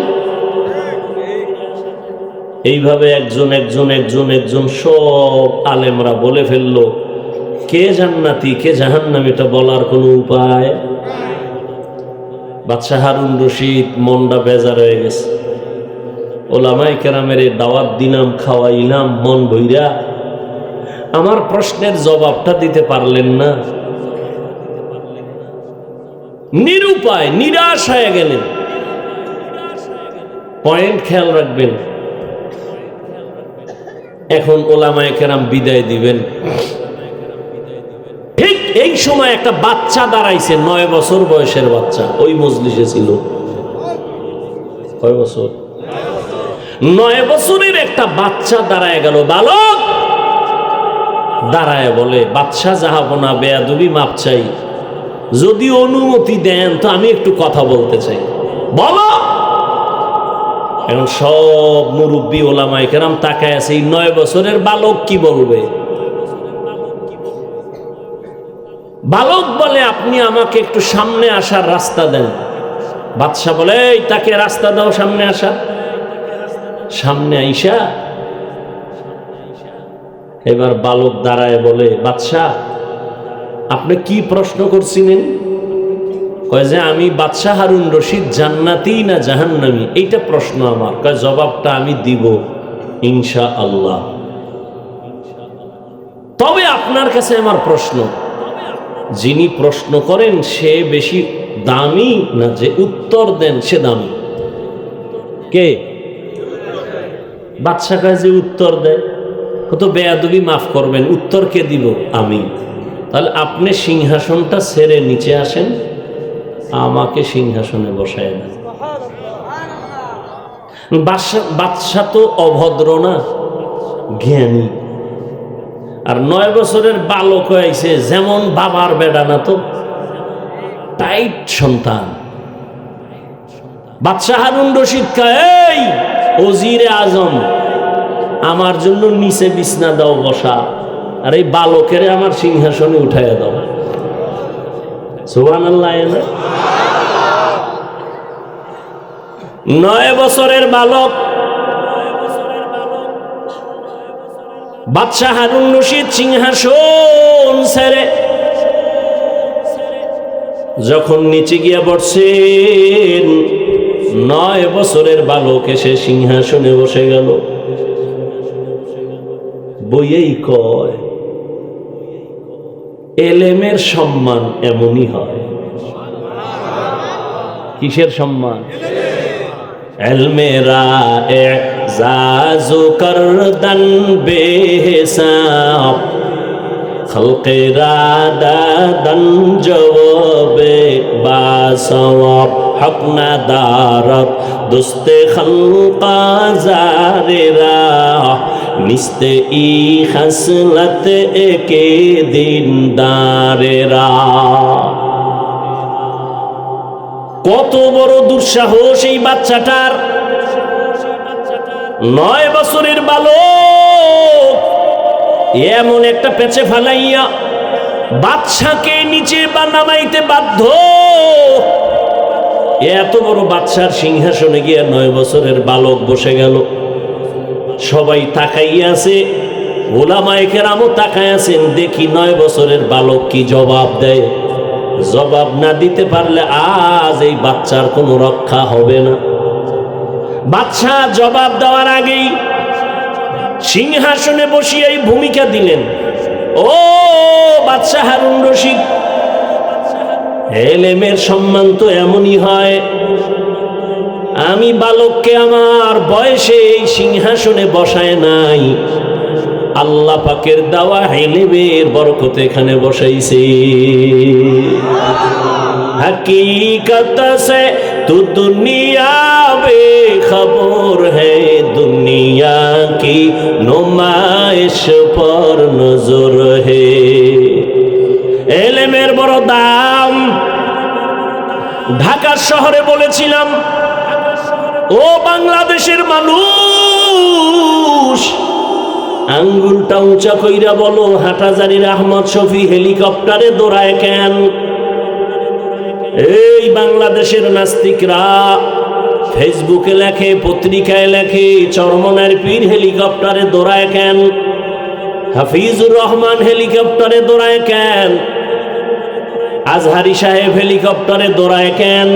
এইভাবে একজন একজন একজন একজন সব আলেমরা বলে ফেললো কে জান্নাতি কে জাহান্নামী, এটা বলার কোনো উপায়। বাদশাহ হারুন রশিদ মনটা বেজার হয়ে গেছে। ওলামায়ে কেরামের দাওয়াত দিলাম, খাওয়াইলাম মন ভইরা, আমার প্রশ্নের জবাবটা দিতে পারলেন না। নিরুপায়, নিরাশ হয়ে গেলেন। পয়েন্ট খেয়াল রাখবেন, এখন ওলামায়ে কেরাম বিদায় দিবেন। ঠিক এই সময় একটা বাচ্চা দাঁড়াইছে, 9 বছর বয়সের বাচ্চা, ওই মজলিসে ছিল। কয় বছর? 9 বছরের একটা বাচ্চা দাঁড়ায় গেল। বালক দাঁড়ায় বলে, বাদশাহ জাহাপনা, বেয়াদবি মাপ চাই, যদি অনুমতি দেন তো আমি একটু কথা বলতে চাই। বলো। এখন সব মুরব্বী ওলামায়ে কেরাম তাকায় আছে, এই 9 বছরের বালক কি বলবে। বালক বলে, আপনি আমাকে একটু সামনে আসার রাস্তা দেন। বাদশা বলে, এই তাকে রাস্তা দাও, সামনে আসা। সামনে আইসা এবার বালক দাঁড়ায় বলে, বাদশা আপনি কি প্রশ্ন করছিলেন? কয় যে আমি বাদশা হারুন রশিদ জান্নাতি না জাহান্নামী, এইটা প্রশ্ন আমার। কয় জবাবটা আমি দিব ইনশাআল্লাহ। তবে আপনার কাছে আমার প্রশ্ন, যিনি প্রশ্ন করেন সে বেশি দামি না যে উত্তর দেন সে দামি? কে? বাদশা কয় যে উত্তর দেয়। কত বেয়াদবি, মাফ করবেন, উত্তর কে দিব? আমি। তাহলে আপনি সিংহাসনটা ছেড়ে নিচে আসেন, আমাকে সিংহাসনে বসায় না। বাদশা তো অভদ্র না, জ্ঞানী। আর 9 বছরের বালক হয়েছে, যেমন বাবার বেডা না তো, টাইট সন্তান। বাদশা হারুন রশিদ কয়, এই ওজিরে আজম, আমার জন্য নিচে বিছনা দাও বসা, আর এই বালকের আমার সিংহাসনে উঠাইয়া দাও। সুবহানাল্লাহ। 9 বছরের বালক বাদশা হারুন রশিদ সিংহাসন ছেড়ে যখন নিচে গিয়া বসছেন, 9 বছরের বালক এসে সিংহাসনে বসে গেল। বইয়েই কয়, এলেমের সম্মান এমনই হয়। কিসের সম্মান? এলমেরা এজাজু করদান বেহিসাব, খলকেরা দাদান জওয়াবে বাসওয়াব, হক না দারত দুস্তে খলকা জারেরা, নিস্তে ই খাসলত একে দিনদারেরা। কত বড় দুঃসাহস এই বাচ্চাটার! 9 বছরের বালক এমন একটা পেছে ফালাইয়া বাদশাকে নিচে বা নামাইতে বাধ্য। এত বড় বাদশার সিংহাসনে গিয়া 9 বছরের বালক বসে গেল। সবাই তাকাইয়া আছে, ওলামায়ে কেরামও তাকায় আছেন, দেখি 9 বছরের বালক কি জবাব দেয়। জবাব না দিতে পারলে আজ এই বাচ্চার কোনো রক্ষা হবে না। বাদশা জবাব দেওয়ার আগেই সিংহাসনে বসিয়েই ভূমিকা দিলেন, ও বাদশা হারুন রশিদ, এলেমের সম্মান তো এমনই হয়। আমি বালককে আমার বয়সে এই সিংহাসনে বসায় নাই, আল্লাহ পাকের দেওয়া ইলমের বরকতে এখানে বসাইছে। हकीकत से तू दुनिया बेखबर है, दुनिया की नुमाइश पर नजर है। এলেমের বড় দাম। ঢাকা শহরে বলেছিলাম, ও বাংলাদেশের মানুষ, আঙ্গুলটা উঁচা কইরা বলো, হাটাজারির আহমদ শফি হেলিকপ্টারে দৌড়ায় কেন? এই বাংলাদেশের নাস্তিকরা ফেসবুকে লেখে, পত্রিকায় লেখে, চরমনার পীর হেলিকপ্টারে দৌড়ায় কেন? হাফিজুর রহমান হেলিকপ্টারে দৌড়ায় কেন? আজহারি সাহেব হেলিকপ্টারে দৌড়ায় কেন?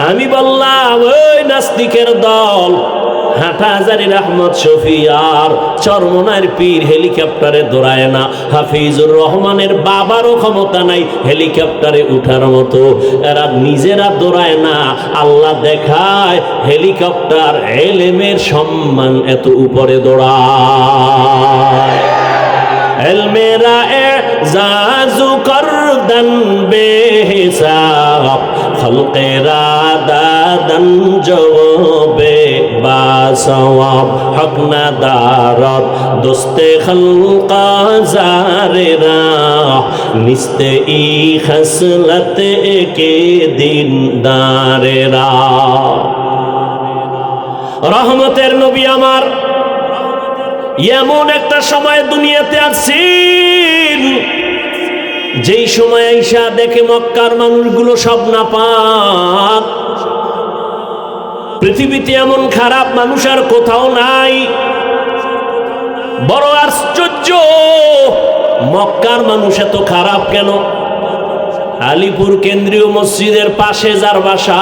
আমি বললাম, ওই নাস্তিকের দল হাটাজারির আহমদ শফি আর চরমনার পীর হেলিকপ্টারে দৌড়ায় না। হাফিজুর রহমানের বাবারও ক্ষমতা নাই হেলিকপ্টারে উঠার মতো, এরা নিজেরা দৌড়ায় না। আল্লাহ দেখায় হেলিকপ্টার এলেমের সম্মান এত উপরে দৌড়ায়। এলমেরা এজাজু করদান বেহিসাব, খলকেরা দাদান জওয়াবে বাসওয়াব, হক না দারত দোস্তে খলকা জারেরা, নিস্তে ই খাসলত একে দিনদারেরা। রহমতের নবী আমার এমন একটা সময় দুনিয়াতে আসছেন যেই সময় আইসা দেখে মক্কার মানুষগুলো সব নাপাক, পৃথিবীতে এমন খারাপ মানুষ আর কোথাও নাই। বড় আশ্চর্য, মক্কার মানুষ এত খারাপ কেন? আলিপুর কেন্দ্রীয় মসজিদের পাশে যার বাসা,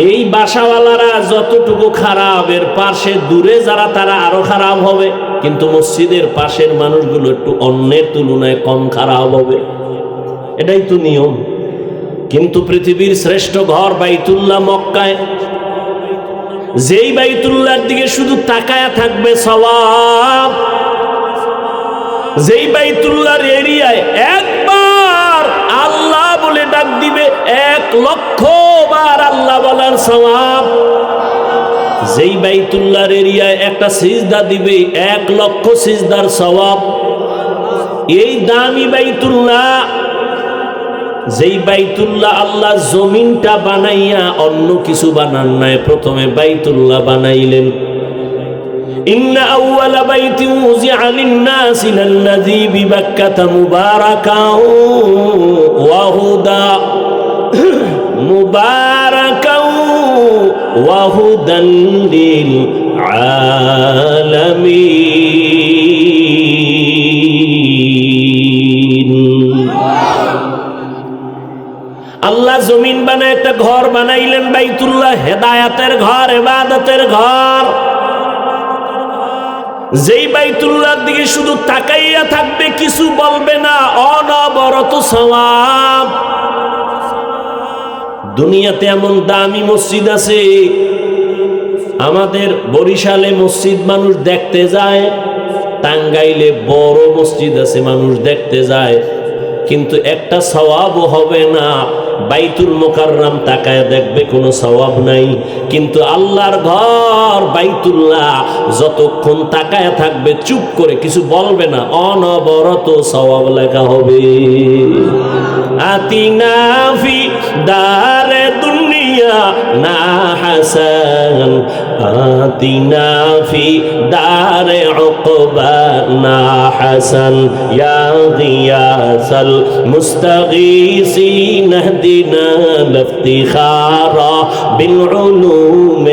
এই বাসাওয়ালারা যতটুকু খারাপ, এর পাশে দূরে যারা তারা আরো খারাপ হবে, কিন্তু মসজিদের পাশের মানুষগুলো একটু অন্যের তুলনায় কম খারাপ হবে, এটাই তো নিয়ম। কিন্তু পৃথিবীর শ্রেষ্ঠ ঘর বাইতুল্লাহ মক্কায়, যেই বাইতুল্লাহর দিকে শুধু তাকায়া থাকবে সওয়াব, যেই বাইতুল্লাহর এরিয়ায় একবার আল্লাহ বলে ডাক দিবে 1,00,000 বার আল্লাহ বলার সওয়াব, যেই বাইতুল্লাহর এরিয়ায় একটা সিজদা দিবে 1,00,000 সিজদার সওয়াব। এই দামি বাইতুল্লাহ, যেই বাইতুল্লাহ আল্লাহ জমিনটা বানাইয়া অন্য কিছু বানান নাই, প্রথমে বাইতুল্লাহ বানাইলেন। ইন্না আউওয়ালা বাইতিন উযিআ লিন-নাসি লাল্লাযী বিবাক্কাতা মুবারাকাও ওয়া হুদা মুবারাকাও ওয়া হুদান লিল আলামিন। আল্লাহ জমিন বানায় একটা ঘর বানাইলেন বাইতুল্লাহ, হেদায়াতের ঘর, ইবাদতের ঘর। যেই বাইতুল্লাহর দিকে শুধু তাকাইয়া থাকবে, কিছু বলবে না, অনবরত সওয়াব। দুনিয়াতে এমন দামি মসজিদ আছে, আমাদের বরিশালে মসজিদ মানুষ দেখতে যায়, টাঙ্গাইলে বড় মসজিদ আছে মানুষ দেখতে যায়, কিন্তু একটা সওয়াবও হবে না। বাইতুল মুকাররম তাকায় দেখবে কোনো সওয়াব নাই, কিন্তু আল্লাহর ঘর বাইতুল্লাহ যতক্ষণ তাকায় থাকবে, চুপ করে কিছু বলবে না, অনবরত সওয়াব লেখা হবে। আতিনা ফি দারে দুনিয়া না হাসান, আতিনা ফি দারে উকবা না হাসান, ইয়া গিয়াসাল মুস্তাগীসিন اهدنا الافتخارا بالعلوم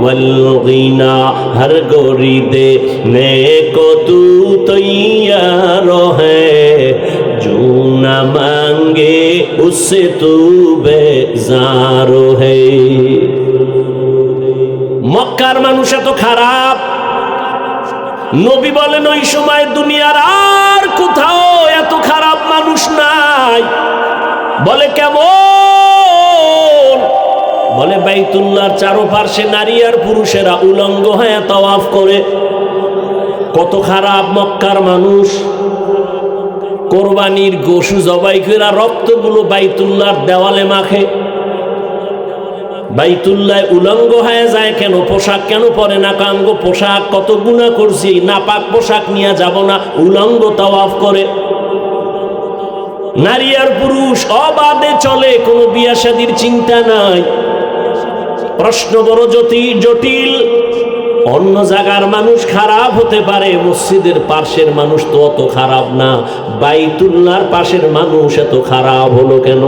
والغنى ہر گوری دینے کو تو تیار ہے جو نہ مانگے اس سے تو بیزار ہے। মক্কার মানুষ এত খারাপ, নবী বলেন ওই সময় দুনিয়ার আর কোথাও এত খারাপ মানুষ নাই। বলে কেমন? বলে বাইতুল্লাহর চারপাশে নারী আর পুরুষেরা উলঙ্গ হয়ে তাওয়াফ করে। কত খারাপ মক্কার মানুষ! কোরবানির গোশু জবাই করে রক্তগুলো বাইতুল্লাহর দেওয়ালে মাখে। বাইতুল্লাহ উলঙ্গ হয়ে যায় কেন? পোশাক কেন পরে না? কাঙ্গ পোশাক কত গুনাহ করছি, নাপাক পোশাক নিয়ে যাব না, উলঙ্গ তাওয়াফ করে। নারী আর পুরুষ অবাধে চলে, কোনো বিয়া শাদীর চিন্তা নাই। প্রশ্ন বড় জটিল। অন্য জায়গার মানুষ খারাপ হতে পারে, মসজিদের পাশের মানুষ তো অত খারাপ না, বাইতুল্লাহর পাশের মানুষ এত খারাপ হলো কেন?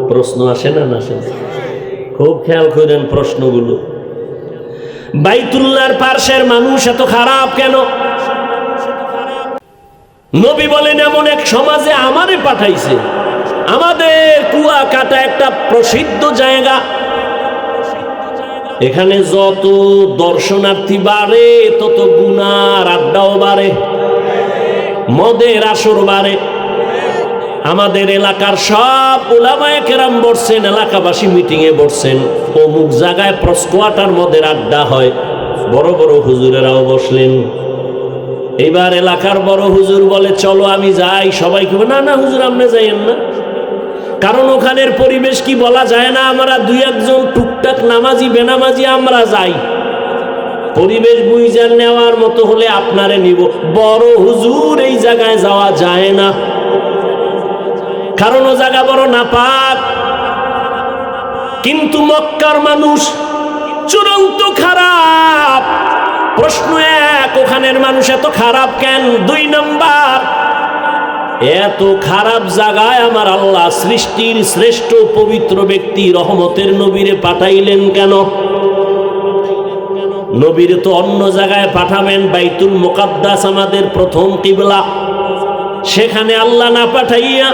প্রশ্ন আসে না? না আসে? খুব খেয়াল করেন প্রশ্নগুলো। বাইতুল্লাহর পাশের মানুষ এত খারাপ কেন? নবী বলেন এমন এক সমাজে আমারে পাঠাইছে। আমাদের কুয়াকাটা একটা প্রসিদ্ধ জায়গা, এখানে যত দর্শনার্থী বাড়ে তত গুনার আড্ডাও বাড়ে, মদের আসর বাড়ে। আমাদের এলাকার সব উলামায়ে কেরাম বসছেন, এলাকাবাসী মিটিং এ বসছেন, অমুক জায়গায় প্রস্কোয়াটার মদের আড্ডা হয়, বড় বড় হুজুরেরাও বসলেন। এইবার এলাকার বড় হুজুর বলে চলো আমি যাই। সবাই কেউ না না হুজুর আপনি যাইয়েন না, কারণ ওখানের পরিবেশ কি বলা যায় না। আমরা দুই একজন টুকটাক নামাজি বেনামাজি আমরা যাই, পরিবেশ বুঝে নেওয়ার মতো হলে আপনারে নিব। বড় হুজুর এই জায়গায় যাওয়া যায় না, কারণ ও জায়গা বড় নাপাক। কিন্তু মক্কার মানুষ চূড়ান্ত খারাপ। প্রশ্ন এক, ওখানের মানুষ এত খারাপ কেন? 2 নাম্বার, এত খারাপ জায়গায় আমার আল্লাহ সৃষ্টির শ্রেষ্ঠ পবিত্র ব্যক্তি রহমতের নবীরে পাঠাইলেন কেন? নবীরে তো অন্য জায়গায় পাঠাবেন, বাইতুল মুকাদ্দাস আমাদের প্রথম কিবলা, সেখানে আল্লাহ না পাঠাইয়া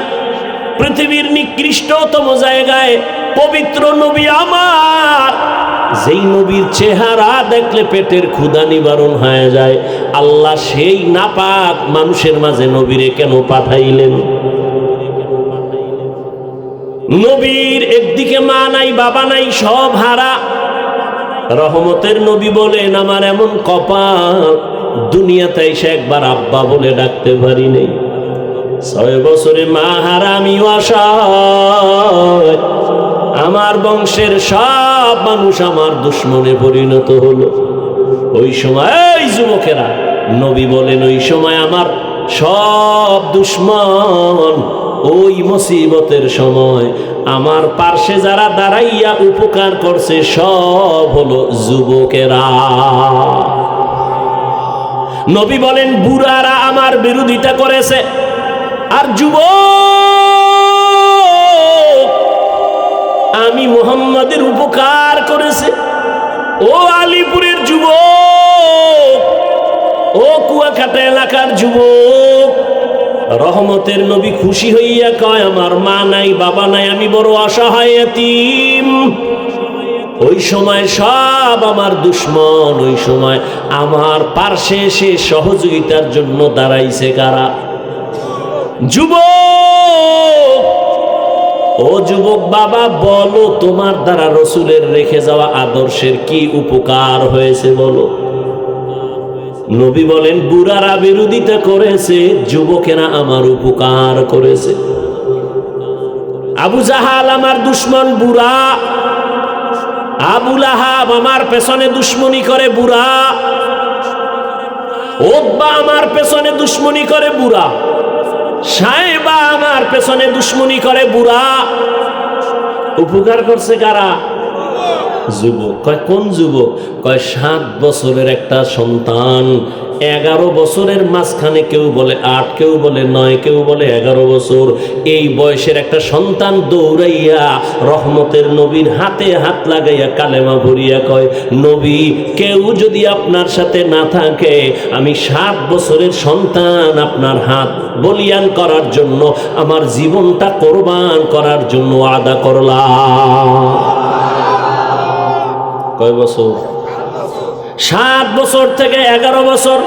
পৃথিবীর নিকৃষ্টতম জায়গায় পবিত্র নবী আমার, যেই নবীর চেহারা দেখলে পেটের ক্ষুধা নিবারণ হয়ে যায়, আল্লাহ সেই নাপাক মানুষের মাঝে নবীরে কেন পাঠাইলেন? নবীর একদিকে মা নাই, বাবা নাই, সব হারা। রহমতের নবী বলেন, আমার এমন কপাল, দুনিয়াতে এসে একবার আব্বা বলে ডাকতে পারি নেই। 6 বছরে মা হারা, আমিও অসহায়। আমার বংশের সব মানুষ আমার দুশ্মনে পরিণত হলো। ওই সময় এই যুবকেরা, নবী বলেন, ওই সময় আমার সব দুশ্মন, ওই মুসিবতের সময় আমার পার্শ্বে যারা দাঁড়াইয়া উপকার করছে সব হলো যুবকেরা। নবী বলেন, বুড়ারা আমার বিরোধিতা করেছে, আর যুবক আমি মুহাম্মাদের উপকার করেছে। ও আলীপুরের যুবক, ও কুয়াকাটা এলাকার যুবক, রহমতের নবী খুশি হইয়া কয়, আমার মা নাই, বাবা নাই, আমি বড় অসহায় এতিম। ওই সময় সব আমার দুশ্মন, ওই সময় আমার পার্শ্বে এসে সহযোগিতার জন্য দাঁড়াইছে কারা? যুবক। ও যুবক বাবা, বলো তোমার দ্বারা রসুলের রেখে যাওয়া আদর্শের কি উপকার হয়েছে বলো। নবী বলেন, বুড়ারা বিরোধিতা করেছে, যুবকেরা আমার উপকার করেছে। আবু জাহাল আমার দুশ্মন বুড়া, আবু লাহাব আমার পেছনে দুশ্মনী করে বুড়া, উতবা আমার পেছনে দুশ্মনী করে বুড়া, সাহেবা আমার পেছনে দুশ্মনী করে বুড়া। উপকার করছে কারা? যুবক। কয় কোন যুবক? কয় 7 বছরের একটা সন্তান, 11 বছরের মাঝখানে কেউ বলে 8, কেউ বলে 9, কেউ বলে 11 বছর, এই বয়সের একটা সন্তান দৌড়াইয়া রহমতের নবীর হাতে হাত লাগাইয়া কালেমা ভরিয়া কয়, নবী, কেউ যদি আপনার সাথে না থাকে, আমি 7 বছরের সন্তান আপনার হাত বলিয়ান করার জন্য, আমার জীবনটা কোরবান করার জন্য আদা করলাম। কয় বছর? 7 বছর থেকে 11 বছর।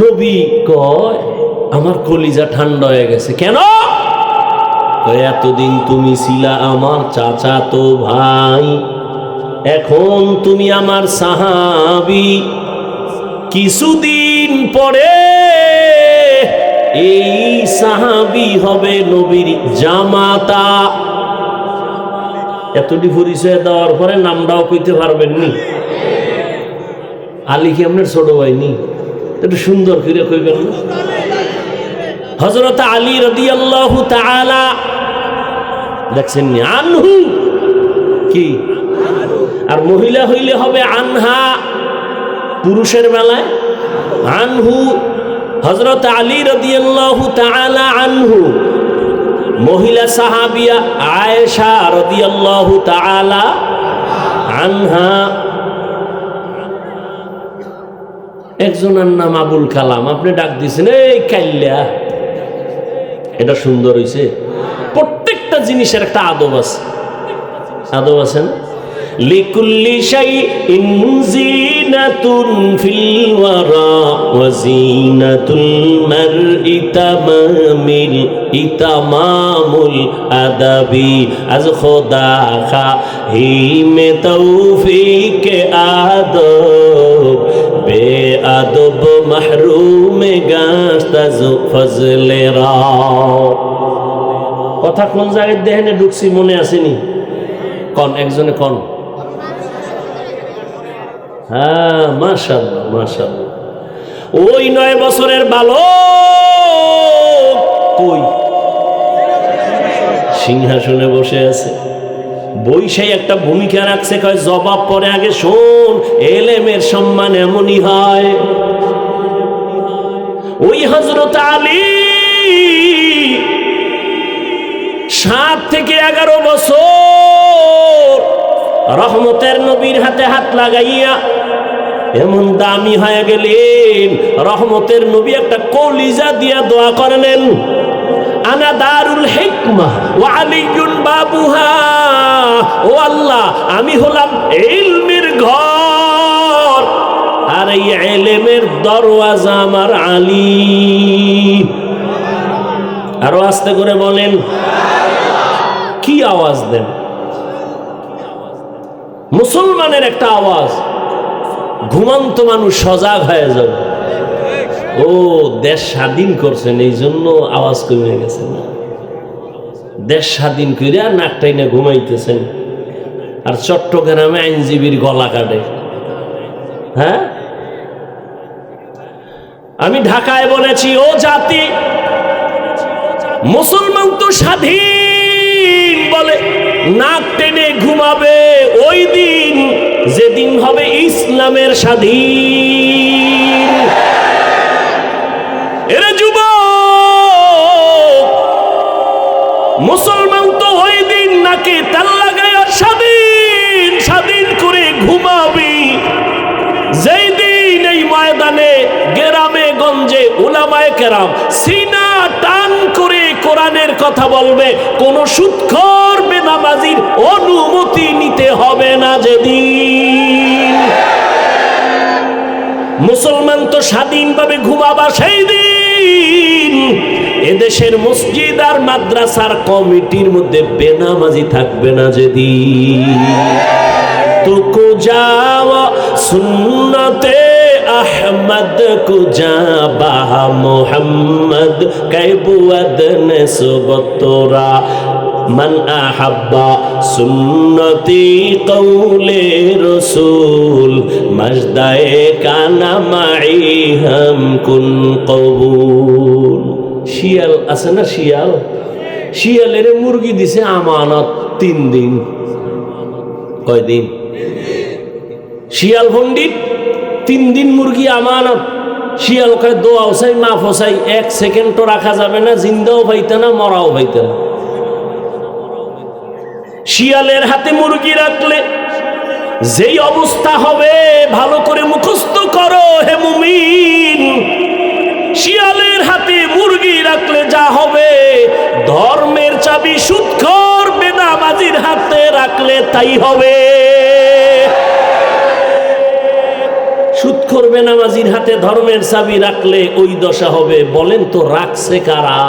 নবী কয়, আমার কলিজা ঠান্ডা হয়ে গেছে। কেন? এতদিন তুমি ছিলা আমার চাচাতো ভাই, এখন তুমি আমার সাহাবী, কিছুদিন পরে এই সাহাবী হবে নবীর জামাতা। এতটি পরিচয় দেওয়ার পরে নামটাও কইতে পারবেন নি? আলী কি আপনার ছোট ভাই নি? একটু সুন্দর করে কইবেন না? হযরত আলী রাদিয়াল্লাহু তাআলা, দেখছেন নি? আনহু কি, আর মহিলা হইলে হবে আনহা, পুরুষের বেলায় আনহু। হযরত আলী রাদিয়াল্লাহু তাআলা আনহু, মহিলা সাহাবিয়া আয়েশা রাদিয়াল্লাহু তাআলা আনহা। একজনের নাম আবুল কালাম, আপনি ডাক দিয়েছেন এই কাইল্লা, এটা সুন্দর হয়েছে। প্রত্যেকটা জিনিসের একটা আদব আছে, আদব আছে না? লিকুল্লি শাইইন জিনাতুন ফিল ওয়ারা ওয়া জিনাতুল মারই তামামিল ইতামামুল আদাবি আজ খোদা খাহিমে তৌফিক আদব বে আদব মাহরুমে গাস্তাজ ফজলে রা। কথা কোন জায়গায় দেখেন ঢুকছি মনে আসেনি? কন একজনে কন। হ্যাঁ, মাশাআল্লাহ মাশাআল্লাহ। ওই 9 বছরের বালক কই? সিংহাসনে বসে আছে, বৈশাই একটা ভূমিকা রাখছে, কয় জবাব পরে, আগে শোন, এলেমের সম্মান এমনই হয়। ওই হযরত আলী 7 থেকে 11 বছর রহমতের নবীর হাতে হাত লাগাইয়া এমন দামি হয়ে গেলেন, রহমতের নবী একটা কলিজা দিয়া দোয়া করলেন, আনা দারুল হিকমা ওয়া আলিয়ুন বাবুহা, ও আল্লাহ আমি হলাম ইলমের ঘর আর এই ইলমের দরওয়াজা আমার আলী। আরো আস্তে করে বলেন, কি আওয়াজ দেন? মুসলমানের একটা আওয়াজ, ঘুমন্ত মানুষ সজাগ হয়ে যাবে। ও দেশ স্বাধীন করছেন এই জন্য আওয়াজ কমে গেছে না, দেশ স্বাধীন করে নাক টাইনে ঘুমাইতেছেন আর চট্টগ্রামে আইনজীবীর গলা কাটে। হ্যাঁ, আমি ঢাকায় বলেছি, ও জাতি, মুসলমান তো স্বাধীন বলে নাক টেনে ঘুমাবে ওই দিন যেদিন হবে ইসলামের স্বাধীন। এরে যুবক, মুসলমান তো ওই দিন নাকি তেল লাগায় স্বাধীন স্বাধীন করে ঘুমাবি যেই দিন এই ময়দানে গ্রামে গঞ্জে উলামায়ে কেরাম সিনা টান করে কোরআনের কথা বলবে, কোন সুদখোর বেনামাজির অনুমতি নিতে হবে না যেদিন। মুসলমান তো স্বাধীনভাবে ঘুমাবা সেই দিন এদেশের মসজিদ আর মাদ্রাসার কমিটির মধ্যে বেনামাজি থাকবে না যেদিন। তুকু যাওয়া সুন্নতে আহমদ কুজা বাহা মোহাম্মদ কাইবুয়াদ নেসবতরা মান আহাব্বা সুন্নতি কৌলে রসুল মজদায়ে কানা মাই হাম কুন কবুল। শিয়াল আছে না, শিয়াল, শিয়ালের মুরগি দিছে আমানত 3 দিন। কয়দিন? শিয়াল পণ্ডিত 3 দিন মুরগি আমানত। শিয়াল কয় দোয়াও চাই মাফও চাই, 1 সেকেন্ডও রাখা যাবে না, জিন্দাও পাইতে না মরাও পাইতে না। শিয়ালের হাতে মুরগি রাখলে যেই অবস্থা হবে ভালো করে মুখস্থ করো হে মুমিন। শিয়ালের হাতে মুরগি রাখলে যা হবে, ধর্মের চাবি সুদখোর বেনামাজির হাতে রাখলে তাই হবে। সুদখোর বেনামাজির হাতে ধর্মের চাবি রাখলে ওই দশা হবে। বলেন তো রাখছে কারা?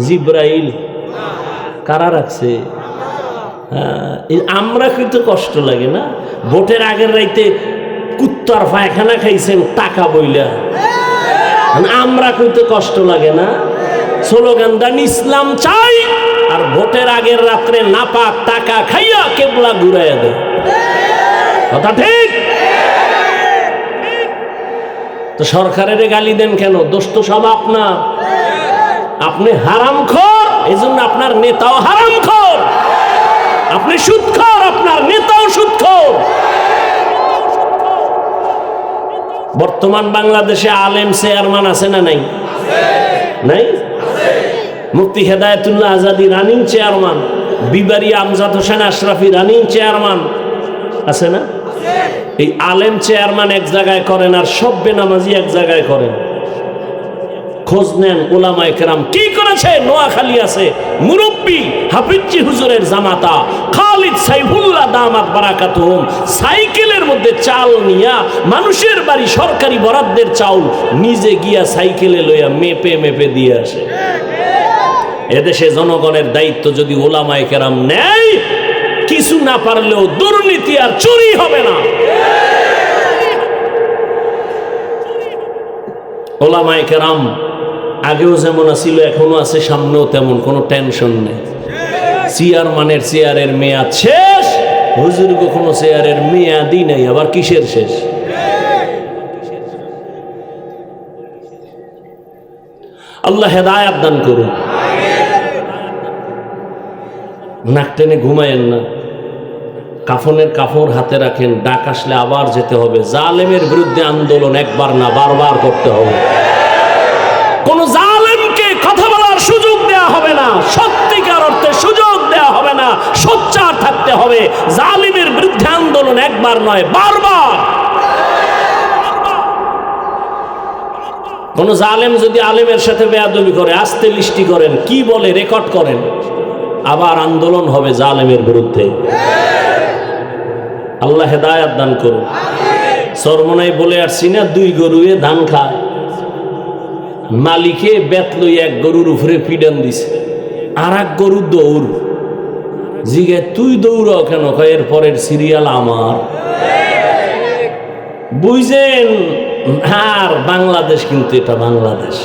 জিব্রাইল। কারা রাখছে? আমরা কিন্তু কষ্ট লাগে না? ভোটের আগের রাইতে কুত্তার পায়খানা খাইছেন টাকা বইলা, আমরা কিন্তু কষ্ট লাগে না? স্লোগান দেন ইসলাম চাই, আর ভোটের আগের রাত্রে নাপাক টাকা খাইয়া কেবলা ঘুরাইয়া দেয়। কথা ঠিক? তো সরকারের গালি দেন কেন? দোষ তো সব আপনার। আপনি হারামখোর, এই জন্য আপনার নেতাও হারামখোর। আপনি সুদখোর, আপনার নেতাও সুদখোর। বর্তমান বাংলাদেশে আলেম চেয়ারম্যান আছে না নাই? নাই? মুফতি হেদায়েতুল্লাহ আজাদি রানিং চেয়ারম্যান, বিবারি আমজাদ হোসেন আশরাফি রানিং চেয়ারম্যান আছে না? এই আলেম চেয়ারম্যান এক জায়গায় করেন আর সব বেনামাজি এক জায়গায় করেন। খোঁজ নেন উলামায়ে কেরাম কি করেছে। নোয়াখালী আছে মুরব্বী হাফিজি হুজুরের জামাতা খালিদ সাইফুল্লাহ দামাত বারাকাতুহুম, সাইকেলের মধ্যে চাল নিয়া মানুষের বাড়ি সরকারি বরাদ্দের চাউল নিজে গিয়া সাইকেলে লইয়া মেপে মেপে দিয়ে আসে। এদেশে জনগণের দায়িত্ব যদি উলামায়ে কেরাম নেয়, কিছু না পারলেও দুর্নীতি আর চুরি হবে না। উলামায়ে কেরাম আগেও যেমন ছিল এখনো আছে, সামনেও তেমন, কোনো টেনশন নেই। চেয়ারম্যানের চেয়ারের মেয়াদ শেষ, হুজুর কোনো চেয়ারের মেয়াদই নেই, আবার কিসের শেষ? আল্লাহ হেদায়েত দান করুন। নাক টেনে ঘুমায়েন না, কাফনের কাপড় হাতে রাখেন, ডাক আসলে আবার যেতে হবে। জালেমের বিরুদ্ধে আন্দোলন একবার না বারবার করতে হবে। কোন জালেমকে কথা বলার সুযোগ দেয়া হবে না, সত্যিকার অর্থে সুযোগ দেয়া হবে না, সোচ্চার থাকতে হবে। জালিমের বিরুদ্ধে আন্দোলন একবার নয়, বারবার। কোন জালেম যদি আলেমের সাথে বেয়াদবি করে, আস্তে লিস্টি করেন, কি বলে রেকর্ড করেন, আবার আন্দোলন হবে জালেমের বিরুদ্ধে। আল্লাহ হেদায়াত দান করুন। সরমনাই বলে আসছি না, 2 গরুয়ে ধান খায়, মালিকে বেত লই এক গরুর উপরে পিডান দিছে, আর এক গরু দৌড়। জিগে তুই দৌড় কেন? এর পরের সিরিয়াল আমার। বুঝছেন? আর বাংলাদেশ, কিন্তু এটা বাংলাদেশ,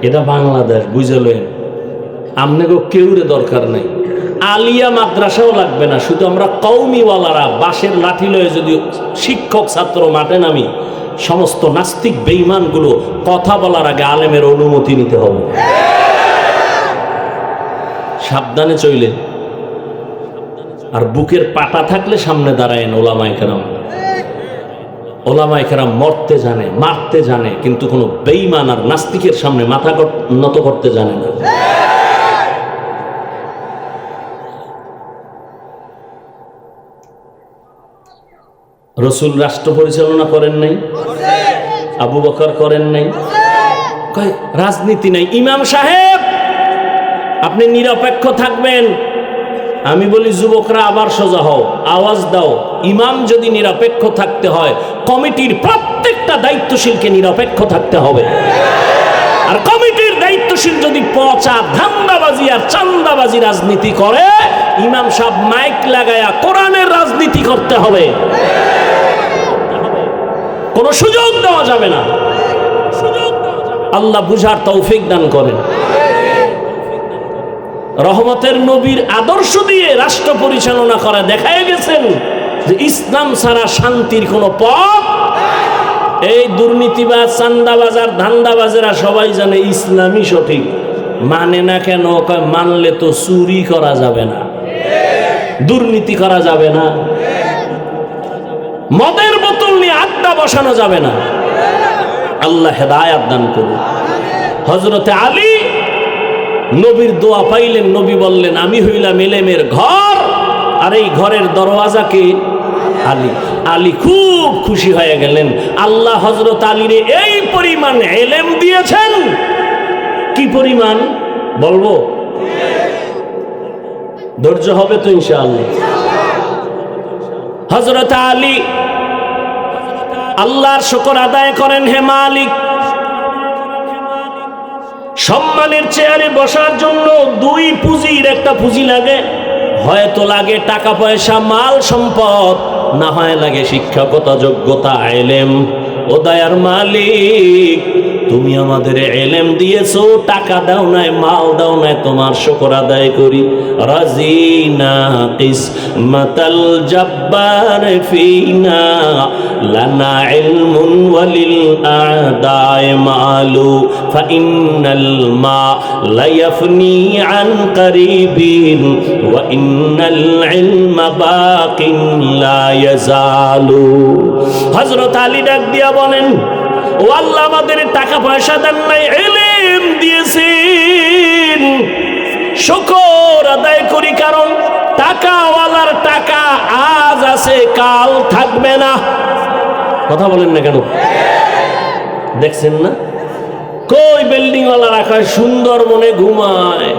এটা বাংলাদেশ, বুঝলেন? আপনাকে কেউরে দরকার নাই, আলিয়া মাদ্রাসাও লাগবে না, শুধু আমরা কওমিওয়ালারা বাঁশের লাঠি লয়ে যদি শিক্ষক ছাত্র মাঠে নামি, সমস্ত নাস্তিক বেঈমানগুলো কথা বলার আগে আলেমের অনুমতি নিতে হবে। সাবধানে চইলেন। আর বুকের পাটা থাকলে সামনে দাঁড়ায়েন। ওলামায়ে কেরাম, ওলামায়ে কেরাম মরতে জানে, মারতে জানে, কিন্তু কোনো বেঈমান আর নাস্তিকের সামনে মাথা নত করতে জানে না। রসুল রাষ্ট্র পরিচালনা করেন নাই? আবু বকর করেন নাই? রাজনীতি নাই। ইমাম সাহেব, আপনি নিরপেক্ষ থাকবেন। আমি বলি যুবকরা আবার সোজা হও, আওয়াজ দাও। ইমাম যদি নিরপেক্ষ থাকতে হয়, কমিটির প্রত্যেকটা দায়িত্বশীলকে নিরপেক্ষ থাকতে হবে। আর কমিটির দায়িত্বশীল যদি পচা ধান্দাবাজি আর চান্দাবাজি রাজনীতি করে, ইমাম সাহেব মাইক লাগায়া কোরআনের রাজনীতি করতে হবে। কোনো সুযোগ দেওয়া যাবে না। আল্লাহ বুঝার তৌফিক দান করেন। রহমতের নবীর আদর্শ দিয়ে রাষ্ট্র পরিচালনা করা দেখায় গেছেন যে ইসলাম ছাড়া শান্তির কোনো পথ। এই দুর্নীতিবাজ, চান্দাবাজার, ধান্দাবাজেরা সবাই জানে ইসলামই সঠিক, মানে না কেন? মানলে তো চুরি করা যাবে না, দুর্নীতি করা যাবে না, মদের বোতল নিয়ে আড্ডা বসানো যাবে না। আল্লাহ হেদায়াত দান করুন। হযরতে আলী নবীর দোয়া পাইলেন। নবী বললেন, আমি হইলাম এলেমের ঘর, আর এই ঘরের দরওয়াজাকে আলী। আলী খুব খুশি হয়ে গেলেন। আল্লাহ হযরত আলীরে এই পরিমাণ এলেম দিয়েছেন। কি পরিমাণ বলবো? ধৈর্য হবে তো ইনশাআল্লাহ। হযরত আলী আল্লাহর শুকর আদায় করেন। হে মালিক, সম্মানের চেয়ারে বসার জন্য 2 পুঁজির একটা পুঁজি লাগে। হয়তো লাগে টাকা পয়সা, মাল সম্পদ, না হয় লাগে শিক্ষাগত যোগ্যতা, এলেম। ও দয়ার মালিক, তুমি আমাদের এলেম দিয়েছো, টাকা দাও নাই, মাল দাও নাই, তোমার শুকর আদায় করি। রাজিনা কিসমাতাল জব্বার ফিনা, লানা ইলমুন ওয়ালিল আদায় মালু, ফাইন্নাল মা লা ইয়াফনি আন করিবিন, ওয়া ইন্নাল ইলমা বাকিন লা ইয়াজালু। হযরত আলী ডাক দিয়া বলেন, ও আল্লাহ, আমাদের টাকা পয়সা দেন নাই, ইলম দিয়েছেন। শুকর আদায় করি, কারণ টাকাওয়ালার টাকা আজ আছে, কাল থাকবে না। কথা বলেন না কেন? দেখছেন না, কই বিল্ডিং ওয়ালা রাখা সুন্দর মনে ঘুমায়,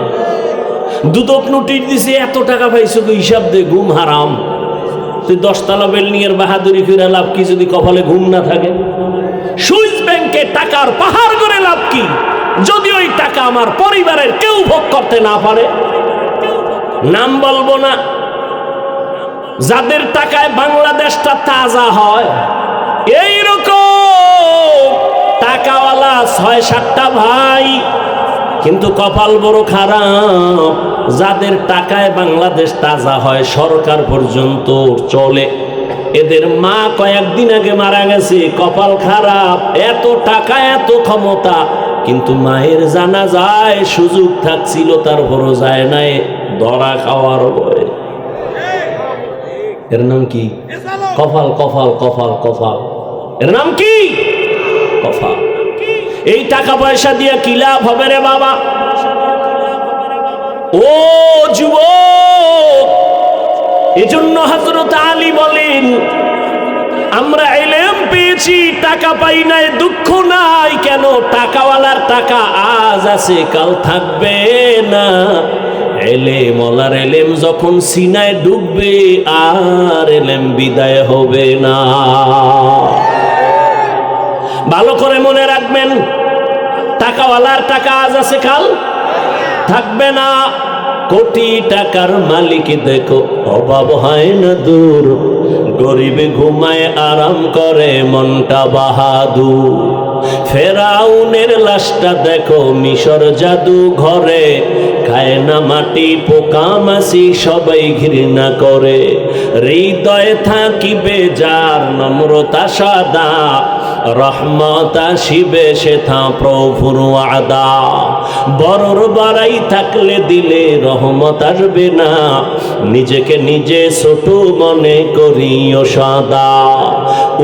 দুদক নোটিশ দিছে, এত টাকা পাইছো, হিসাব দে, ঘুম হারাম। তুই 10 তলা বিল্ডিং এর বাহাদুরি করে লাভ কি যদি কপালে ঘুম না থাকে? সুইস ব্যাংকে টাকার পাহাড় করে লাভ কি যদি ওই টাকা আমার পরিবারের কেউ ভোগ করতে না পারে? নাম বলবো না, যাদের টাকায় বাংলাদেশটা তাজা হয়, এইরকম টাকাওয়ালা 6-7টা ভাই, কিন্তু কপাল বড় খারাপ। যাদের টাকায় বাংলাদেশ তাজা হয়, সরকার পর্যন্ত চলে। এদের মা কয়েকদিন আগে মারা গেছে, কপাল খারাপ। এত টাকা, এত ক্ষমতা, কিন্তু মায়ের জানাজায় সুযোগ থাকছিল, তারপরও যায় নাই, ধরা খাওয়ার ভয়ে। এর নাম কি? কপাল, কপাল, কপাল, কপাল। এর নাম কি? কপাল। এই টাকা পয়সা দিয়ে কি লাভ হবে রে বাবা? ও যুবক, এজন্য হযরত আলী বলেন, আমরা ইলম পেয়েছি, টাকা পাই নাই, দুঃখ নাই। কেন? টাকাওয়ালার টাকা আজ আছে, কাল থাকবে না। ইলম ওয়ালার ইলম যখন সিনায় ঢুকবে, আর ইলম বিদায় হবে না। ভালো করে মনে রাখবেন, টাকাওয়ালার টাকা আজ আছে, কাল থাকবে না। কোটি টাকার মালিক দেখো, অভাব হয় না দূর, গরিবে ঘুমায় আরাম করে মনটা বাহাদুর। ফেরাউনের লাশটা দেখো মিশর জাদু ঘরে, খায় না মাটি পোকা মাছি সবাই ঘৃণা করে। হৃদয়ে থাকিবে যার নম্রতা সাদা, রহমত আসিবে সেথা প্রভুর ওয়াদা। বড়র বাড়াই থাকলে দিলে রহমত আসবে না, নিজেকে নিজে ছোট মনে করিও সদা।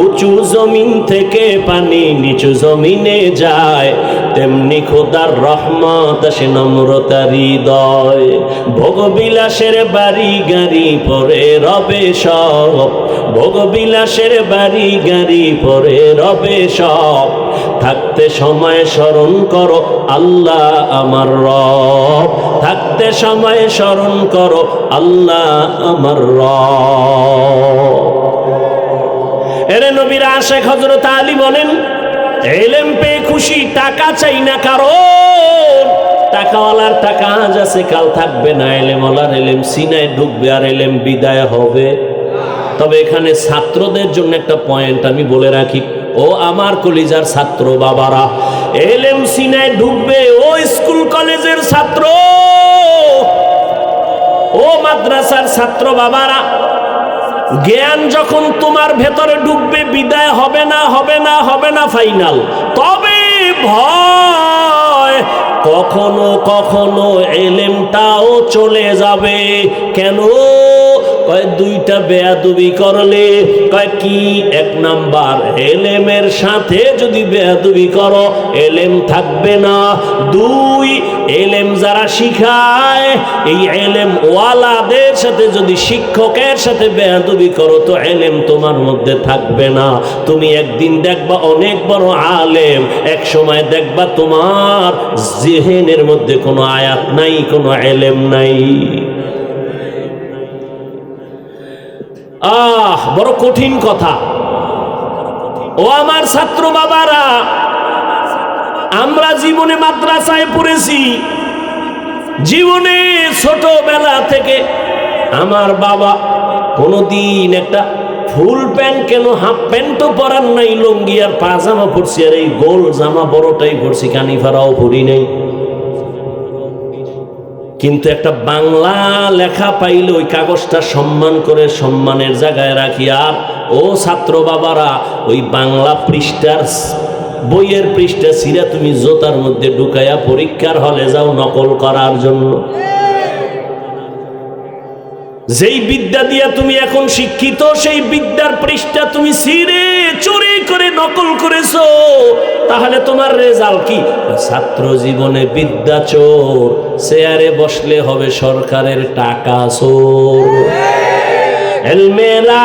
উঁচু জমিন থেকে পানি নিচু জমিনে যায়, তেমনি খোদার রহমত আসে নম্রতার হৃদয়। ভোগবিলাসের বাড়ি গাড়ি পরে রবে সব, ভোগবিলাসের বাড়ি গাড়ি পরে রবে সব। থাকতে সময় স্মরণ করো আল্লাহ আমার রব, থাকতে সময় স্মরণ করো আল্লাহ আমার রব। এরে নবীর আশিক হযরত আলী বলেন, ইলম পেয়ে খুশি, টাকা চাই না কারণ টাকাওয়ালার টাকা আজ আছে, কাল থাকবে না। ইলম ওয়ালার ইলম সিনায় ঢুকবে, আর ইলম বিদায় হবে। তবে এখানে ছাত্রদের জন্য একটা পয়েন্ট আমি বলে রাখি, ও আমার কলিজার ছাত্র বাবারা, ইলম সিনায় ঢুকবে। ও স্কুল কলেজের ছাত্র, ও মাদ্রাসার ছাত্র বাবারা, জ্ঞান যখন তোমার ভেতরে ঢুকবে, বিদায় হবে না, হবে না, হবে না ফাইনাল। তবে ভয়, কখনো কখনো ইলমটাও চলে যাবে। কেন? কয় দুইটা বেয়াদবি করলে। কয় কি? এক নাম্বার, ইলমের সাথে যদি বেয়াদবি করো ইলম থাকবে না। দুই, ইলম যারা শিখায়, এই ইলম ওয়ালাদের সাথে যদি শিক্ষকের সাথে বেয়াদবি করো, তো ইলম তোমার মধ্যে থাকবে না। তুমি একদিন দেখবা অনেক বড় আলেম, এক সময় দেখবা তোমার জিহনের মধ্যে কোনো আয়াত নাই, কোনো ইলম নাই। বড় কঠিন কথা। ও আমার ছাত্র বাবারা, আমরা জীবনে মাদ্রাসায় পড়েছি, জীবনে ছোটবেলা থেকে আমার বাবা কোনদিন একটা ফুল প্যান্ট, কেন হাফ প্যান্টও পরার নাই, লুঙ্গি আর পাজামা পরছি, আর এই গোল জামা বড়টাই পরছি, কানিফারাও পরি নাই। কিন্তু একটা বাংলা লেখা পাইলে ওই কাগজটা সম্মান করে সম্মানের জায়গায় রাখি। আর ও ছাত্র বাবারা, ওই বাংলা পৃষ্ঠার বইয়ের পৃষ্ঠা ছিঁড়া তুমি জোতার মধ্যে ঢুকাইয়া পরীক্ষার হলে যাও নকল করার জন্য। যেই বিদ্যা দিয়া তুমি এখন শিক্ষিত, সেই বিদ্যার পৃষ্ঠা তুমি ছিঁড়ে চুরি করে নকল করেছো, তাহলে তোমার রেজাল্ট কি? ছাত্র জীবনে বিদ্যা চোর, চেয়ারে বসলে হবে সরকারের টাকা চোর। এলমেরা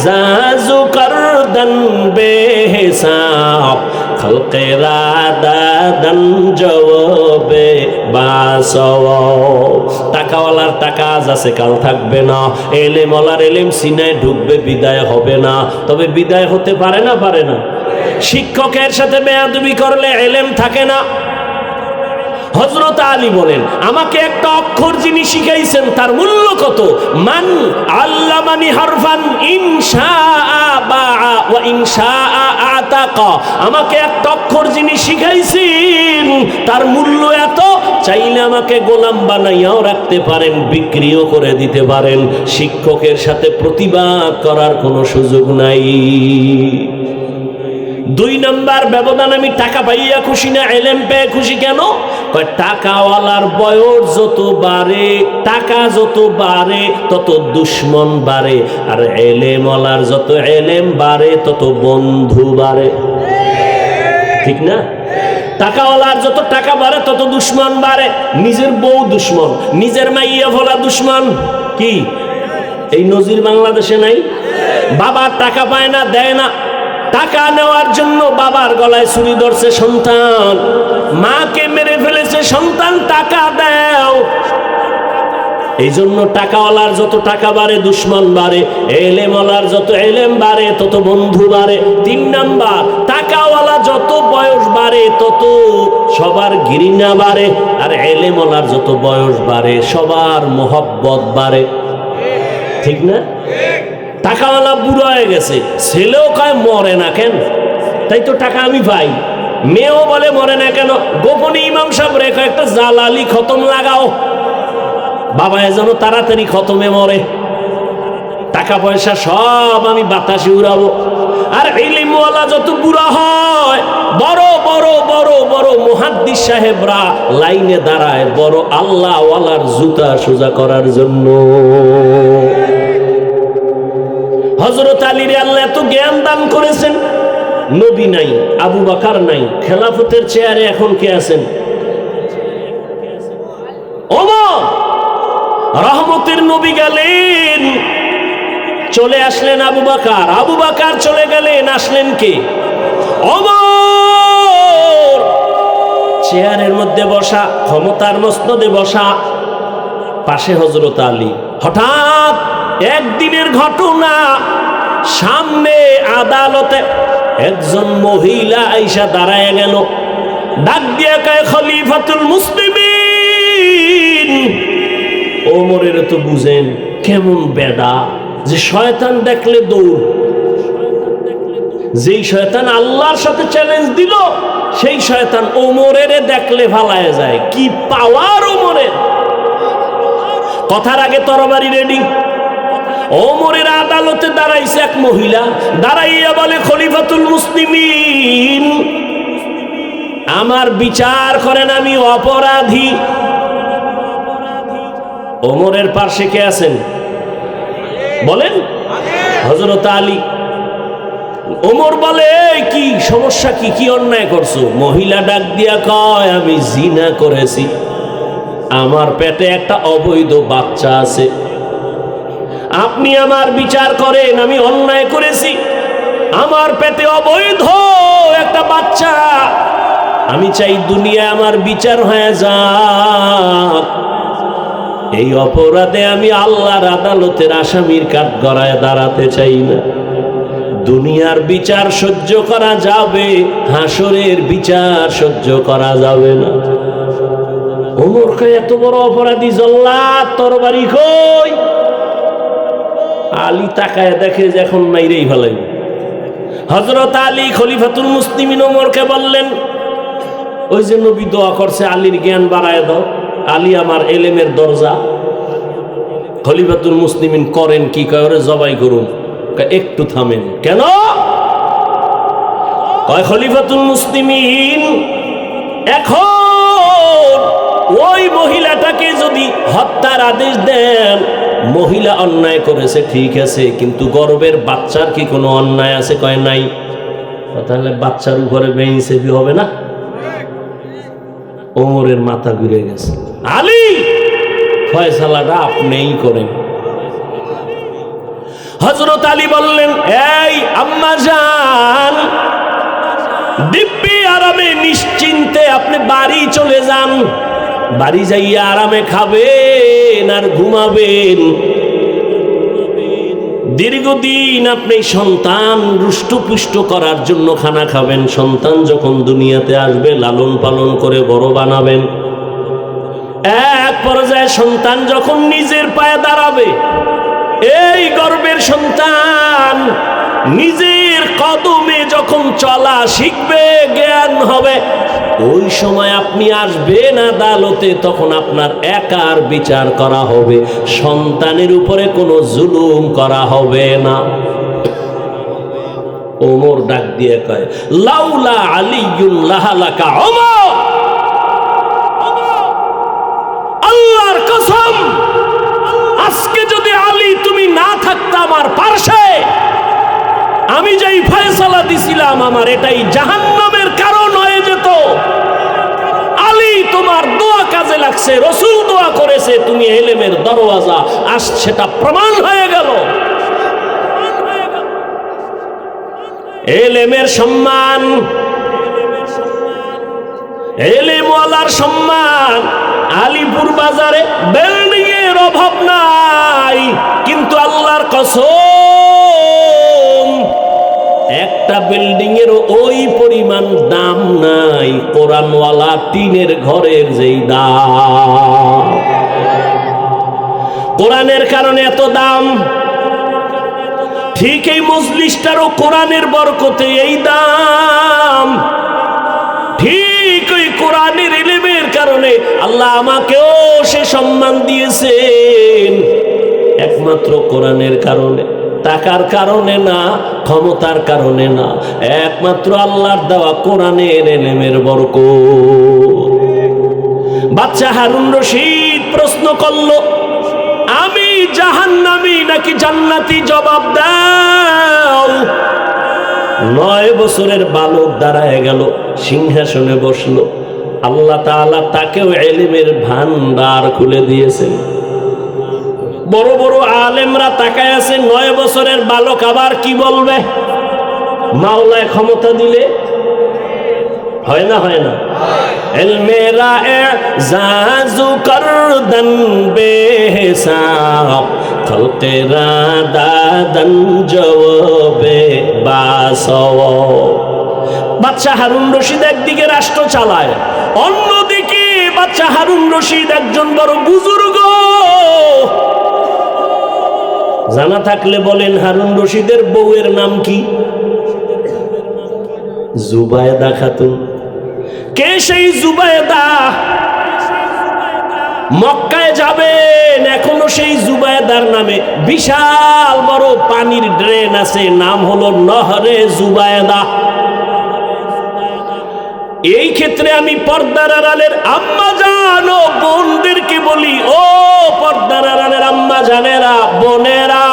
জাজু করদন বেহিসাব, খলকেরা দাদন জওয়াবে বাসও। টাকাওয়ালার টাকা আজ আছে, কাল থাকবে না। ইলম ওয়ালার ইলম সিনায় ঢুকবে, বিদায় হবে না। তবে বিদায় হতে পারে না, পারে না। শিক্ষকের সাথে বেয়াদবি করলে ইলম থাকে না। হযরত আলী বলেন, আমাকে একটা অক্ষর যিনি শিখাইছেন তার মূল্য কত? মান আল্লামানি হারফান ইনশাআ বাআ ওয়া ইনশাআ আতাকা। আমাকে একটা অক্ষর যিনি শিখাইছেন তার মূল্য এত, চাইলে আমাকে গোলাম বানাইয়াও রাখতে পারেন, বিক্রিও করে দিতে পারেন। শিক্ষকের সাথে প্রতিবাদ করার কোনো সুযোগ নাই। দুই নাম্বার ব্যবধান, আমি টাকা পাইয়া খুশি না, ইলম পেয়ে খুশি। কেন? টাকাওয়ালার বয়স যত বাড়ে, টাকা যত বাড়ে, তত দুশ্মন বাড়ে। আর ইলম ওয়ালার যত ইলম বাড়ে, তত বন্ধু বাড়ে। ঠিক না? টাকাওয়ালার যত টাকা বাড়ে তত দুশ্মন বাড়ে। নিজের বউ দুশ্মন, নিজের মাইয়া ভোলা দুশ্মন। কি এই নজির বাংলাদেশে নাই? বাবার টাকা পায় না, দেয় না, টাকা নেওয়ার জন্য বাবার গলায় ছুরি ধরছে সন্তান, মাকে মেরে ফেলেছে সন্তান, টাকা দাও। এই জন্য টাকাওয়ালার যত টাকা বাড়ে দুশ্মন বাড়ে, এলেমওয়ালার যত এলেম বাড়ে তত বন্ধু বাড়ে। 3 নাম্বার, টাকাওয়ালা যত বয়স বাড়ে তত সবার ঘৃণা বাড়ে, আর এলেমওয়ালার যত বয়স বাড়ে সবার মোহব্বত বাড়ে। ঠিক না? টাকাওয়ালা বুড়ো হয়ে গেছে, ছেলেও কয় মরে না কেন, তাই তো টাকা আমি পাই। মেয়েও বলে মরে না কেন, গোপনে ইমাম সাহেব রেখে একটা জালালি খতম লাগাও, বাবা যেন তাড়াতাড়ি খতমে মরে, টাকা পয়সা সব আমি বাতাসে উড়াবো। আর ইলমওয়ালা যত বুড়া হয়, বড় বড় বড় বড় মুহাদ্দিস সাহেবরা লাইনে দাঁড়ায় বড় আল্লাহওয়ালার জুতা সোজা করার জন্য। হযরত আলীর আল্লাহ এত জ্ঞান দান করেছেন, নবী নাই, আবু বকর নাই, খেলাফতের চেয়ারে এখন কে আছেন? ওমর। রহমতের নবী গেলেন, চলে আসলেন আবু বকর, আবু বকর চলে গেলেন, আসলেন কে? ওমর। চেয়ারের মধ্যে বসা, ক্ষমতার মসনদে বসা, পাশে হযরত আলী। হঠাৎ একদিনের ঘটনা, সামনে আদালতে একজন মহিলা আইসা দাঁড়ায় গেল, ডাক দিয়া কয় খলিফাতুল মুসলিমিন। ওমরের তো বুঝেন কেমন বেডা, যে শয়তান দেখলে দৌড়, যেই শয়তান আল্লাহর সাথে চ্যালেঞ্জ দিল সেই শয়তান ওমরের দেখলে ভালায় যায়। কি পাওয়ার ওমরের! কথার আগে তরবারি রেডি। ওমরের আদালতে দাঁড়াইছে এক মহিলা, দাঁড়াইয়া বলে খলিফাতুল মুসলিমিন, আমার বিচার করেন, আমি অপরাধী। ওমরের পাশে কে আছেন বলেন? হযরত আলী। ওমর বলে কি সমস্যা, কি কি অন্যায় করছো? মহিলা ডাক দিয়া কয়, আমি জিনা করেছি, আমার পেটে একটা অবৈধ বাচ্চা আছে, আপনি আমার বিচার করেন, আমি অন্যায় করেছি, আমার পেটে অবৈধ একটা বাচ্চা, আমি চাই দুনিয়ায় আমার বিচার হয়ে যাক। এই অপরাধে আমি আল্লাহর আদালতের আসামির কাঠগড়ায় দাঁড়াতে চাই না। দুনিয়ার বিচার সহ্য করা যাবে, হাসরের বিচার সহ্য করা যাবে না। ওমর কয়, এত বড় অপরাধী জল্লাদ, তরবারি কই? আলী তাকায় দেখে যে এখন মাইরেই ফেলাই। হযরত আলী খলিফাতুল মুসলিমিন ওমরকে বললেন, ওই যে নবী দোয়া করছে আলীর জ্ঞান বাড়ায় দাও, আলী আমার এলেমের দরজা। খলিফাতুল মুসলিমিন করেন কি? কয় ওরে জবাই করুন। একটু থামেন। কেন? কয় খলিফাতুল মুসলিমিন এখন ওই মহিলাটাকে যদি হত্যার আদেশ দেন, মহিলা অন্যায় করেছে ঠিক আছে, কিন্তু গর্ভের বাচ্চার কি কোনো অন্যায় আছে? কয় নাই। তাহলে বাচ্চার উপরে বেইনসাফি হবে না? ওমরের মাথা ঘুরে গেছে। আলী, ফয়সালাটা আপনিই করেন। হযরত আলী বললেন, এই আম্মা জান, দিব্যি আরামে নিশ্চিন্তে আপনি বাড়ি চলে যান, বাড়ি যাইয়া আরামে খাবেন আর ঘুমাবেন। দীর্ঘদিন আপনি সন্তান রুষ্টপুষ্ট করার জন্য খানা খাবেন, সন্তান যখন দুনিয়াতে আসবে লালন পালন করে বড় বানাবেন। এক পর্যায়ে সন্তান যখন নিজের পায়ে দাঁড়াবে, এই গর্ভের সন্তান নিজের কদমে যখন চলা শিখবে, জ্ঞান হবে, ওই সময় আপনি আসবেন আদালতে, তখন আপনার একার বিচার করা হবে, সন্তানের উপরে কোনো জুলুম করা হবে না। ওমর ডাক দিয়ে কয়, লাউলা আলিয়ুন লাহালাকা ওমর, আল্লাহর কসম, আজকে যদি আলী তুমি না থাকতা আমার পার্শ্বে, আমি যেই ফয়সালা দিছিলাম আমার এটাই জাহান্নামের কারণ হয়ে যেত। দোয়া কাজে লাগছে, রাসূল দোয়া করেছে, তুমি ইলমের দরওয়াজা, আজ সেটা প্রমাণ হয়ে গেল। ইলমের সম্মান, ইলমওয়ালার সম্মান। আলিপুর বাজারে বিল্ডিং এর অভাব নাই, কিন্তু আল্লাহর কসম একটা বিল্ডিং এর ওই পরিমাণ দাম নাই কোরআনওয়ালা টিনের ঘরের যেই দাম। কোরআনের কারণে এত দাম, ঠিক এই মজলিসটারও কোরআনের বরকতে এই দাম। ঠিক ওই কোরআনের ইলমের কারণে আল্লাহ আমাকেও সে সম্মান দিয়েছেন, একমাত্র কোরআনের কারণে, টাকার কারণে না, ক্ষমতার কারণে না, একমাত্র আল্লাহর দেওয়া কোরআনের ইলমের বরকত। বাচ্চা হারুন রশিদ প্রশ্ন করলো, আমি জাহান্নামী নাকি জান্নাতি, জবাব দাও। 9 বছরের বালক দাঁড়ায় গেল, সিংহাসনে বসলো। আল্লাহ তাআলা তাকেও ইলমের ভান্ডার খুলে দিয়েছেন। বড় বড় আলেমরা তাকায় আছে, 9 বছরের বালক আবার কি বলবে? মাওলায় ক্ষমতা দিলে হয় না, হয় না? ইলমেরা এজাজু করদন বেহিসাব, খলকেরা দাদন জওয়াবে বাসও। বাদশা হারুন রশিদ একদিকে রাষ্ট্র চালায়, অন্যদিকে বাদশা হারুন রশিদ একজন বড় বুজুর্গ। জানা থাকলে বলেন, হারুন রশিদের বউয়ের নাম কি? জুবায়দা খাতুন। কে সেই জুবায়দা? মক্কায় যাবেন, এখনো সেই জুবায়দার নামে বিশাল বড় পানির ড্রেন আছে, নাম হলো নহরে জুবায়দা। এই ক্ষেত্রে আমি পর্দার আড়ালের আম্মা জান ও বোনদেরকে বলি, ও পর্দার আড়ালের আম্মা জানেরা, বোনেরা,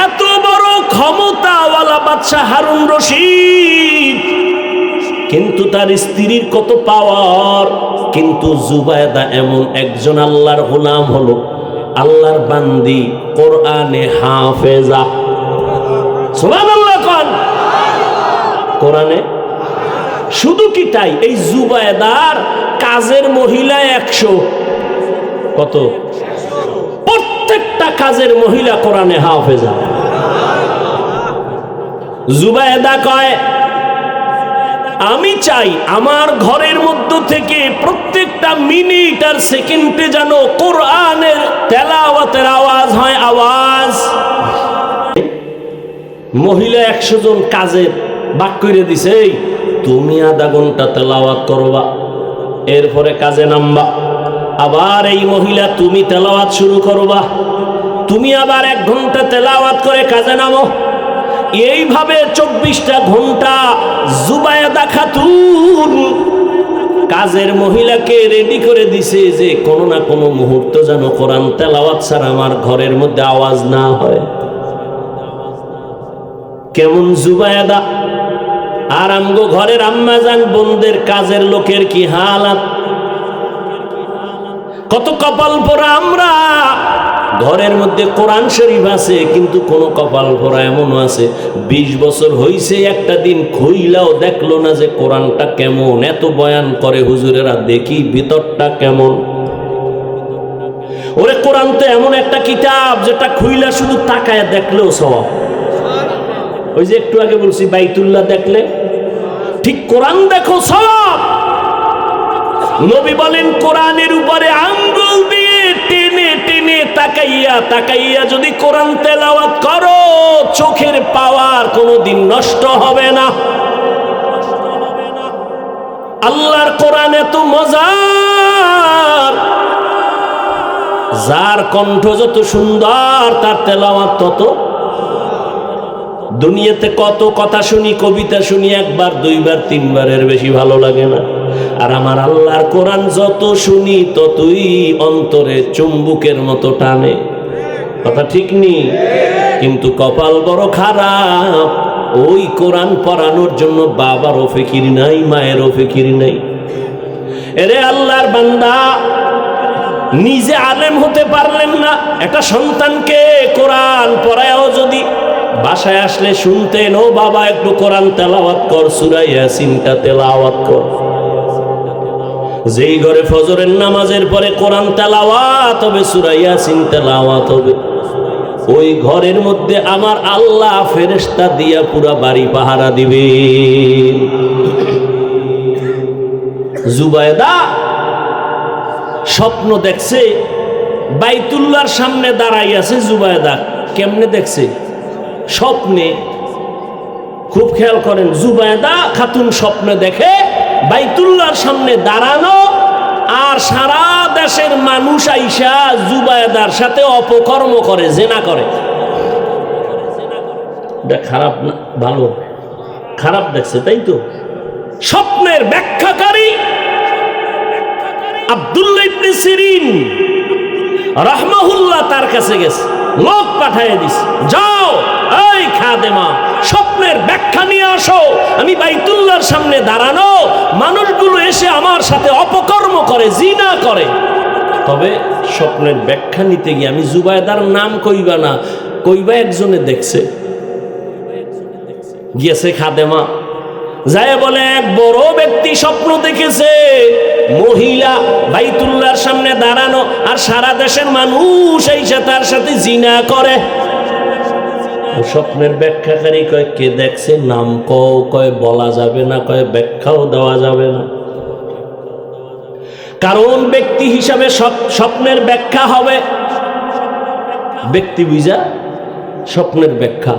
এত বড় ক্ষমতাওয়ালা বাদশা হারুন রশিদ, কিন্তু তার স্ত্রীর কত পাওয়ার। কিন্তু জুবায়দা এমন একজন আল্লাহর গোলাম, হলো আল্লাহর বান্দি, কোরআনে হাফেজা। সুবহানাল্লাহ কোন কোরআনে। শুধু কি তাই, এই জুবায়দার কাজের মহিলা 100। কত? প্রত্যেকটা কাজের মহিলা কোরআনে হাফেজা। জুবায়দা কয়, আমি চাই আমার ঘরের মধ্য থেকে প্রত্যেকটা মিনিট আর সেকেন্ডে যেন কোরআনের তেলাওয়াতের আওয়াজ হয়, আওয়াজ। মহিলা 100 জন কাজের বাক করে দিছে, তুমি আধা ঘন্টা তেলাওয়াত করবা, এরপরে কাজে নামবা। আবার এই মহিলা তুমি তেলাওয়াত শুরু করবা, তুমি আবার 1 ঘন্টা তেলাওয়াত করে কাজে নামো। এইভাবে 24টা ঘন্টা জুবায়দা খাতুন কাজের মহিলাকে রেডি করে দিছে, যে কোনো না কোনো মুহূর্ত যেন কোরআন তেলাওয়াত ছাড়া আমার ঘরের মধ্যে আওয়াজ না হয়। কেমন জুবায়দা! আর আমগো ঘরের আম্মাজান বোনদের কাজের লোকের কি হালাত! কত কপাল পোড়া আমরা! ঘরের মধ্যে কোরআন শরীফ আছে, কিন্তু কোন কপাল পোড়া এমনও আছে 20 বছর হইছে, একটা দিন খুইলাও দেখলো না যে কোরআনটা কেমন। এত বয়ান করে হুজুরেরা, দেখি ভিতরটা কেমন। ওরে কোরআন তো এমন একটা কিতাব যেটা খুইলা শুধু তাকায় দেখলেও সওয়াব। ওই যে একটু আগে বলছি বাইতুল্লাহ দেখলে, ঠিক কোরআন দেখো সওয়াব। নবী বলেন, কোরআনের উপরে আঙ্গুল দিয়ে টেনে টেনে তাকাইয়া তাকাইয়া যদি কোরআন তেলাওয়াত করো, চোখের পাওয়ার কোনোদিন নষ্ট হবে না। আল্লাহর কোরআন এত মজার, যার কণ্ঠ যত সুন্দর তার তেলাওয়াত তত। দুনিয়াতে কত কথা শুনি, কবিতা শুনি, 1 বার 2 বার 3 বারের বেশি ভালো লাগে না। আর আমার আল্লাহর কোরআন যত শুনি ততই অন্তরে চুম্বুকের মতো টানে। কথা ঠিক নেই? কিন্তু কপাল বড় খারাপ, ওই কোরআন পড়ানোর জন্য বাবারও ফিকির নাই, মায়েরও ফিকির নাই। এরে আল্লাহর বান্দা, নিজে আলেম হতে পারলেন না, একটা সন্তানকে কোরআন পড়ায়ও যদি বাসায় আসলে শুনতেন, ও বাবা একটু কোরআন তেলাওয়াত কর, সূরা ইয়াসিনটা তেলাওয়াত কর। যেই ঘরে ফজরের নামাজের পরে কোরআন তেলাওয়াত হবে, সূরা ইয়াসিন তেলাওয়াত হবে, ওই ঘরের মধ্যে আমার আল্লাহ ফেরেশতা দিয়া পুরা বাড়ি পাহারা দিবে। জুবায়দা স্বপ্ন দেখছে, বাইতুল্লাহর সামনে দাঁড়াই আছে জুবায়দা। কেমনে দেখছে? স্বপ্নে। খুব খেয়াল করেন, জুবায়দা খাতুন স্বপ্নে দেখে বাইতুল্লাহর সামনে দাঁড়ানো, আর সারা দেশের মানুষ আইসা জুবায়দার সাথে অপকর্ম করে, জেনা করে। খারাপ না, ভালো? খারাপ দেখছে, তাই তো? স্বপ্নের ব্যাখ্যাকারী আব্দুল্লাহ ইবনে সিরিন রাহমাহুল্লাহ তার কাছে গেছে, লোক পাঠিয়ে দিছে, যাও এই খাদেমা স্বপ্নের ব্যাখ্যা নিয়ে আসো, আমি বাইতুল্লাহর সামনে দাঁড়ানো, মানুষগুলো এসে আমার সাথে অপকর্ম করে, জিনা করে। তবে স্বপ্নের ব্যাখ্যা নিতে গিয়ে আমি জুবায়দার নাম কইবা না, কইবা একজনে দেখছে। গিয়েছে খাদেমা, যায় বলে এক বড় ব্যক্তি স্বপ্ন দেখেছে, মহিলা বাইতুল্লাহর সামনে দাঁড়ানো, আর সারা দেশের মানুষ এসে তার সাথে জিনা করে। স্বপ্নের ব্যাখ্যাকারী কয়, কে দেখছে? নাম কয় বলা যাবে না, কয় ব্যাখ্যাও দেওয়া যাবে না, কারণ ব্যক্তি হিসাবে স্বপ্নের ব্যাখ্যা হবে, ব্যক্তি বুঝা স্বপ্নের ব্যাখ্যা।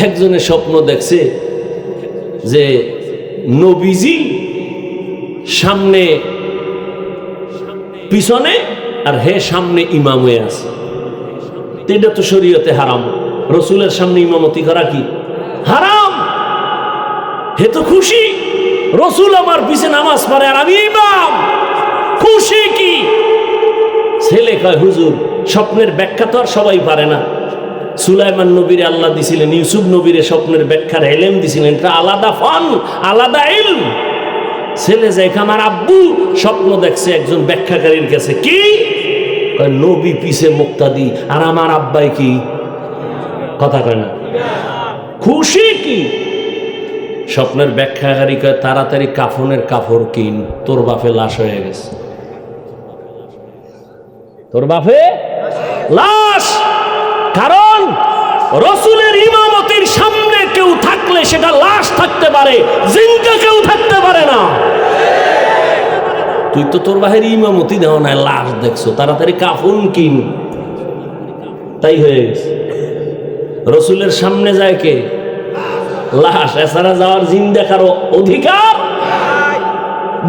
একজনের স্বপ্ন দেখছে যে নবীজি সামনে পিছনে, আর হে সামনে ইমাম হয়ে আছে। এটা তো শরীয়তে হারাম, রসুলের সামনে ইমামতি করা কি হারাম। হে তো খুশি, রসুল আমার পিছে নামাজ পড়ে আর আমি ইমাম, খুশি কি? ছেলে কয়, হুজুর স্বপ্নের ব্যাখ্যা তো আর সবাই পারে না। সুলাইমান নবীরে আল্লাহ দিছিলেন, ইউসুফ নবীরে স্বপ্নের ব্যাখ্যার ইলম দিছিলেন, এটা আলাদা ফান, আলাদা ইলম। ছেলে যাই, আমার আব্বু স্বপ্ন দেখছে একজন ব্যাখ্যাকারীর কাছে, কি নবী পিছে মুক্তাদি, আর আমার আব্বাই কি? কথা কয় না, খুশি কি? স্বপ্নের ব্যাখ্যাকারী কয়, তাড়াতাড়ি কাফনের কাপড় কিন, তোর বাপে লাশ হয়ে গেছে, তোর বাপে লাশ। কারণ রসুলের ইমামতির সামনে কেউ থাকলে সেটা লাশ থাকতে পারে, জিন্দা কেউ থাকতে পারে না। তুই তো তোর বাহির ইমামতি দেও না, লাশ দেখছো, তাড়াতাড়ি কাফন কিন। তাই হয়ে গেছে, রসুলের সামনে যায় কে? লাশ। এছাড়া যাওয়ার জিন্দা কারো অধিকার।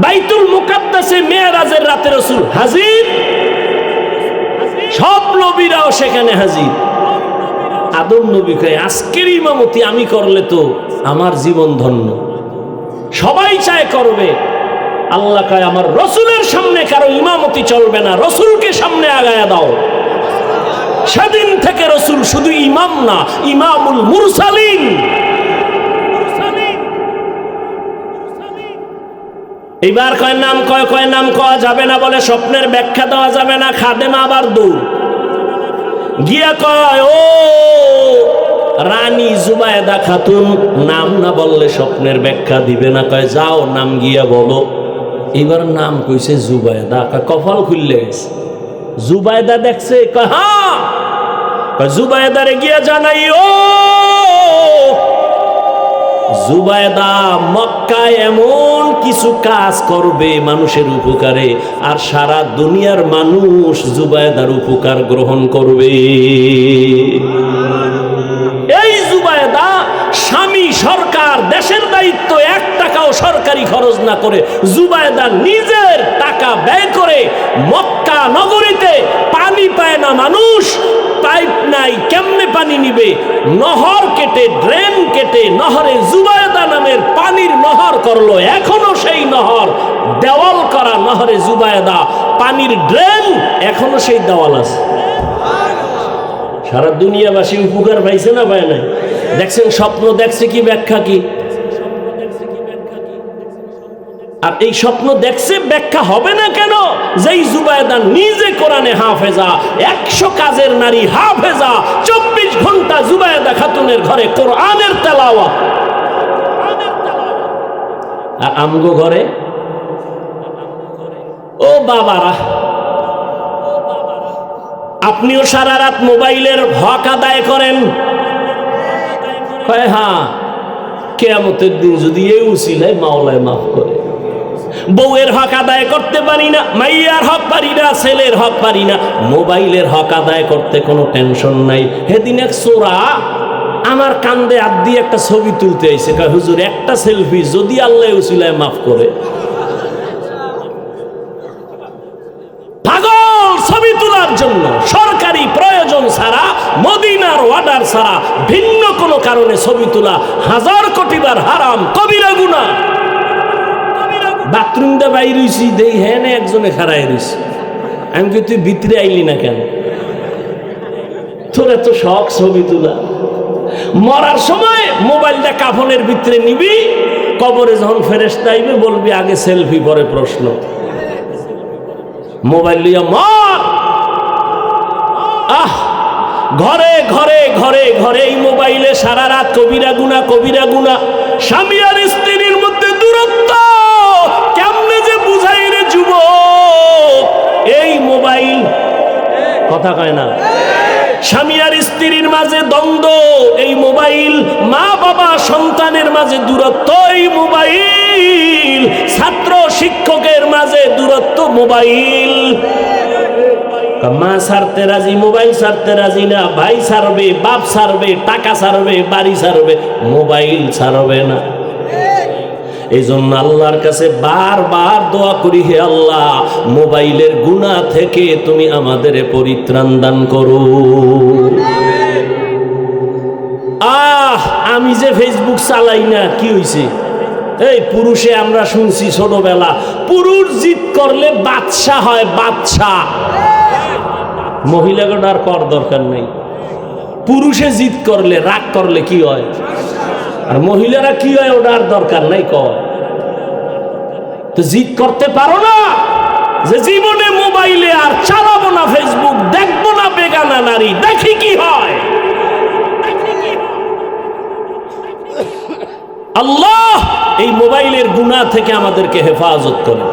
বাইতুল মুকাদ্দাসে মেরাজের রাতে রসুল হাজির, সব নবীরাও সেখানে হাজির। আদম নবী কয়, আজকের ইমামতি আমি করলে তো আমার জীবন ধন্য, সবাই চায় করবে। আল্লাহ কয়, আমার রসুলের সামনে কারো ইমামতি চলবে না, রসুলকে সামনে আগায়া দাও। সেদিন থেকে রসুল শুধু ইমাম না, ইমামুল মুরসালিন। এবার কয় নাম, কয় নাম কওয়া যাবে না, বলে স্বপ্নের ব্যাখ্যা দেওয়া যাবে না। খাদেমা আবার দৌড় গিয়া কয়, ও রানী জুবায়দা খাতুন, নাম না বললে স্বপ্নের ব্যাখ্যা দিবে না। কয়, যাও নাম গিয়া বলো। এবার নাম কইছে জুবায়দা। কপাল খুললে গেছে, জুবায়দা দেখছে। কয়, হ্যাঁ। জুবায়দারে গিয়া জানাই, ও জুবায়দা মক্কায় এমন কিছু কাজ করবে মানুষের উপকারে, আর সারা দুনিয়ার মানুষ জুবায়দার উপকার গ্রহণ করবে। এই জুবায়দা স্বামী সরকার, দেশের দায়িত্ব, 1 টাকাও সরকারি খরচ না করে জুবায়দা নিজের টাকা ব্যয় করে মক্কা নগরীতে পানি পায় না মানুষ, পাইপ নাই, কেমনে পানি নিবে? নহর কেটে, ড্রেন কেটে নহরে জুবায়দা নামের পানির নহর করলো। এখনো সেই নহর, দেওয়াল করা নহরে জুবায়দা, পানির ড্রেন, এখনো সেই দেওয়াল আছে। সারা দুনিয়াবাসী উপকার পাইছে না পায় নাই? দেখছেন স্বপ্ন দেখছে কি, ব্যাখ্যা কি? আর এই স্বপ্ন দেখছে, ব্যাখ্যা হবে না কেন? যেই জুবায়দা নিজে কোরআনে হাফেজা, 100 কাজের নারী হাফেজা, 24 ঘন্টা জুবায়দা খাতুনের ঘরে কোরআনের তেলাওয়াত। আর আমগো ঘরে ও বাবারা, আপনিও সারা রাত মোবাইলের হক আদায় করেন। হ্যাঁ, কিয়ামতের দিন যদি এই উসিলায় মাওলায় মাফ করে। বউয়ের হক আদায় করতে পারি না, মাইয়ার হক পারি না, ছেলের হক পারি না, মোবাইলের হক আদায় করতে কোনো টেনশন নাই। সেদিন এক চোরা আমার কান্দে হাত দিয়ে একটা ছবি তুলতে আইছে, কয় হুজুর একটা সেলফি যদি আল্লাহ উসিলায় মাফ করে। পাগল ছবি তোলার জন্য সরকারি প্রয়োজন ছাড়া, মদিনার অর্ডার ছাড়া ভিন্ন কোনো কারণে ছবি তোলা 1000 কোটি বার হারাম, কবিরা গুনাহ। বাথরুম দা বাইর হইছি, দেই হ্যাঁ একজনে খাড়াই রইছি। আমি কি তুই ভিতরে আইলি না কেন? তোর এত শখ ছবি তোলা। মরার সময় মোবাইলটা কাফনের ভিতরে নিবি, কবরে যখন ফেরেশতা আইবে বলবি আগে সেলফি পরে প্রশ্ন। মোবাইল লইয়া মর। আহ, ঘরে ঘরে ঘরে ঘরে এই মোবাইলে সারা রাত কবিরা গুনাহ, কবিরা গুনাহ। স্বামী আর স্ত্রীর মধ্যে দূরত্ব কেমনে যে বুঝাই রে যুবক। এই মোবাইল কথা কয় না। স্বামী আর স্ত্রীর মাঝে দ্বন্দ্ব, এই মোবাইল। মা বাবা সন্তানের মাঝে দূরত্ব, এই মোবাইল। ছাত্র শিক্ষকের মাঝে দূরত্ব, মোবাইল। মা ছাড়তে রাজি, মোবাইল ছাড়তে রাজি না। ভাই ছাড়বে, বাপ ছাড়বে, টাকা ছাড়বে, বাড়ি ছাড়বে, মোবাইল ছাড়বে না। এই জন্য আল্লাহর কাছে বারবার দোয়া করি, হে আল্লাহ, মোবাইলের গুনাহ থেকে তুমি আমাদের পরিত্রাণ দান করো। আমি যে ফেসবুক চালাই না, কি হয়েছে? এই পুরুষে আমরা শুনছি ছোটবেলা, পুরুষ জিদ করলে বাদশা হয়, বাদশা। মহিলাকে আর কর দরকার নেই। পুরুষে জিদ করলে, রাগ করলে কি হয়, আর মহিলারা কি হয় ওটা আর দরকার নাই। কর তো জিদ করতে পারো না যে জীবনে মোবাইলে আর চালাবো না, ফেসবুক দেখবো না, বেগানা নারী দেখি কি হয়। আল্লাহ এই মোবাইলের গুনাহ থেকে আমাদেরকে হেফাজত করে।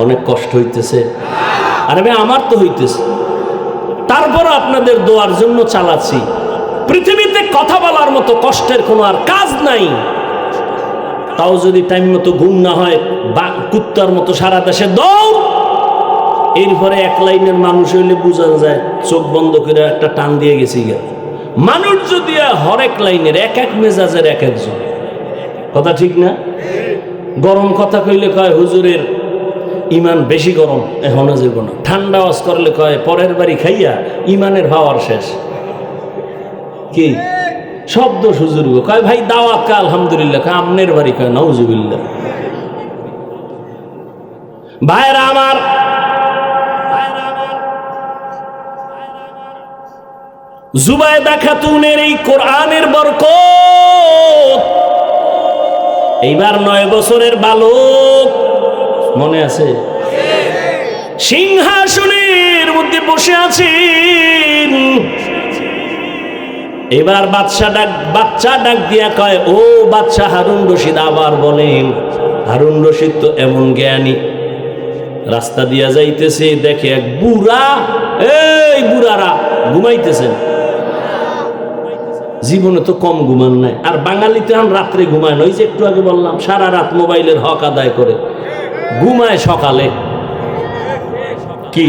অনেক কষ্ট হইতেছে, আরে ভাই আমার তো হইতেছে, তারপর আপনাদের দোয়ার জন্য চালাচ্ছি। পৃথিবীতে কথা বলার মতো কষ্টের কোনো আর কাজ নাই। তাও যদি টাইম মতো ঘুম না হয়, বা কুত্তার মতো সারা দেশে দৌড়। এরপরে এক লাইনের মানুষ হইলে বোঝা যায় চোখ বন্ধ করে একটা টান দিয়ে গেছি। মানুষ যদি হরেক লাইনের, এক এক মেজাজের এক একজন, কথা ঠিক না? গরম কথা কইলে কয় হুজুরের ইমান বেশি গরম, এখনো যাব না। ঠান্ডা ওয়াজ করলে কয় পরের বাড়ি খাইয়া ইমানের পাওয়ার শেষ। কি শব্দ হুজুর কয় ভাই দাওয়াত কা আলহামদুলিল্লাহ, কয় আমনের বাড়ি, কয় নাউজুবিল্লাহ। ভাইরা আমার, জুবায়দা খাতুনের এই কোরআনের বরকত। এইবার 9 বছরের বালক, মনে আছে? সিংহাসনের মধ্যে বসে আছেন। এবার বাচ্চা ডাক দিয়া কয়, ও বাচ্চা হারুন রশিদ। আবার বলেন, হারুন রশিদ তো এমন জ্ঞানী, রাস্তা দিয়া যাইতেছে, দেখে এক বুড়া, এই বুড়ারা ঘুমাইতেছেন। জীবনে তো কম ঘুমান নাই, আর বাঙালিতে রাত্রে ঘুমায় না। ওই যে একটু আগে বললাম, সারা রাত মোবাইলের হক আদায় করে, ঘুমায় সকালে। কি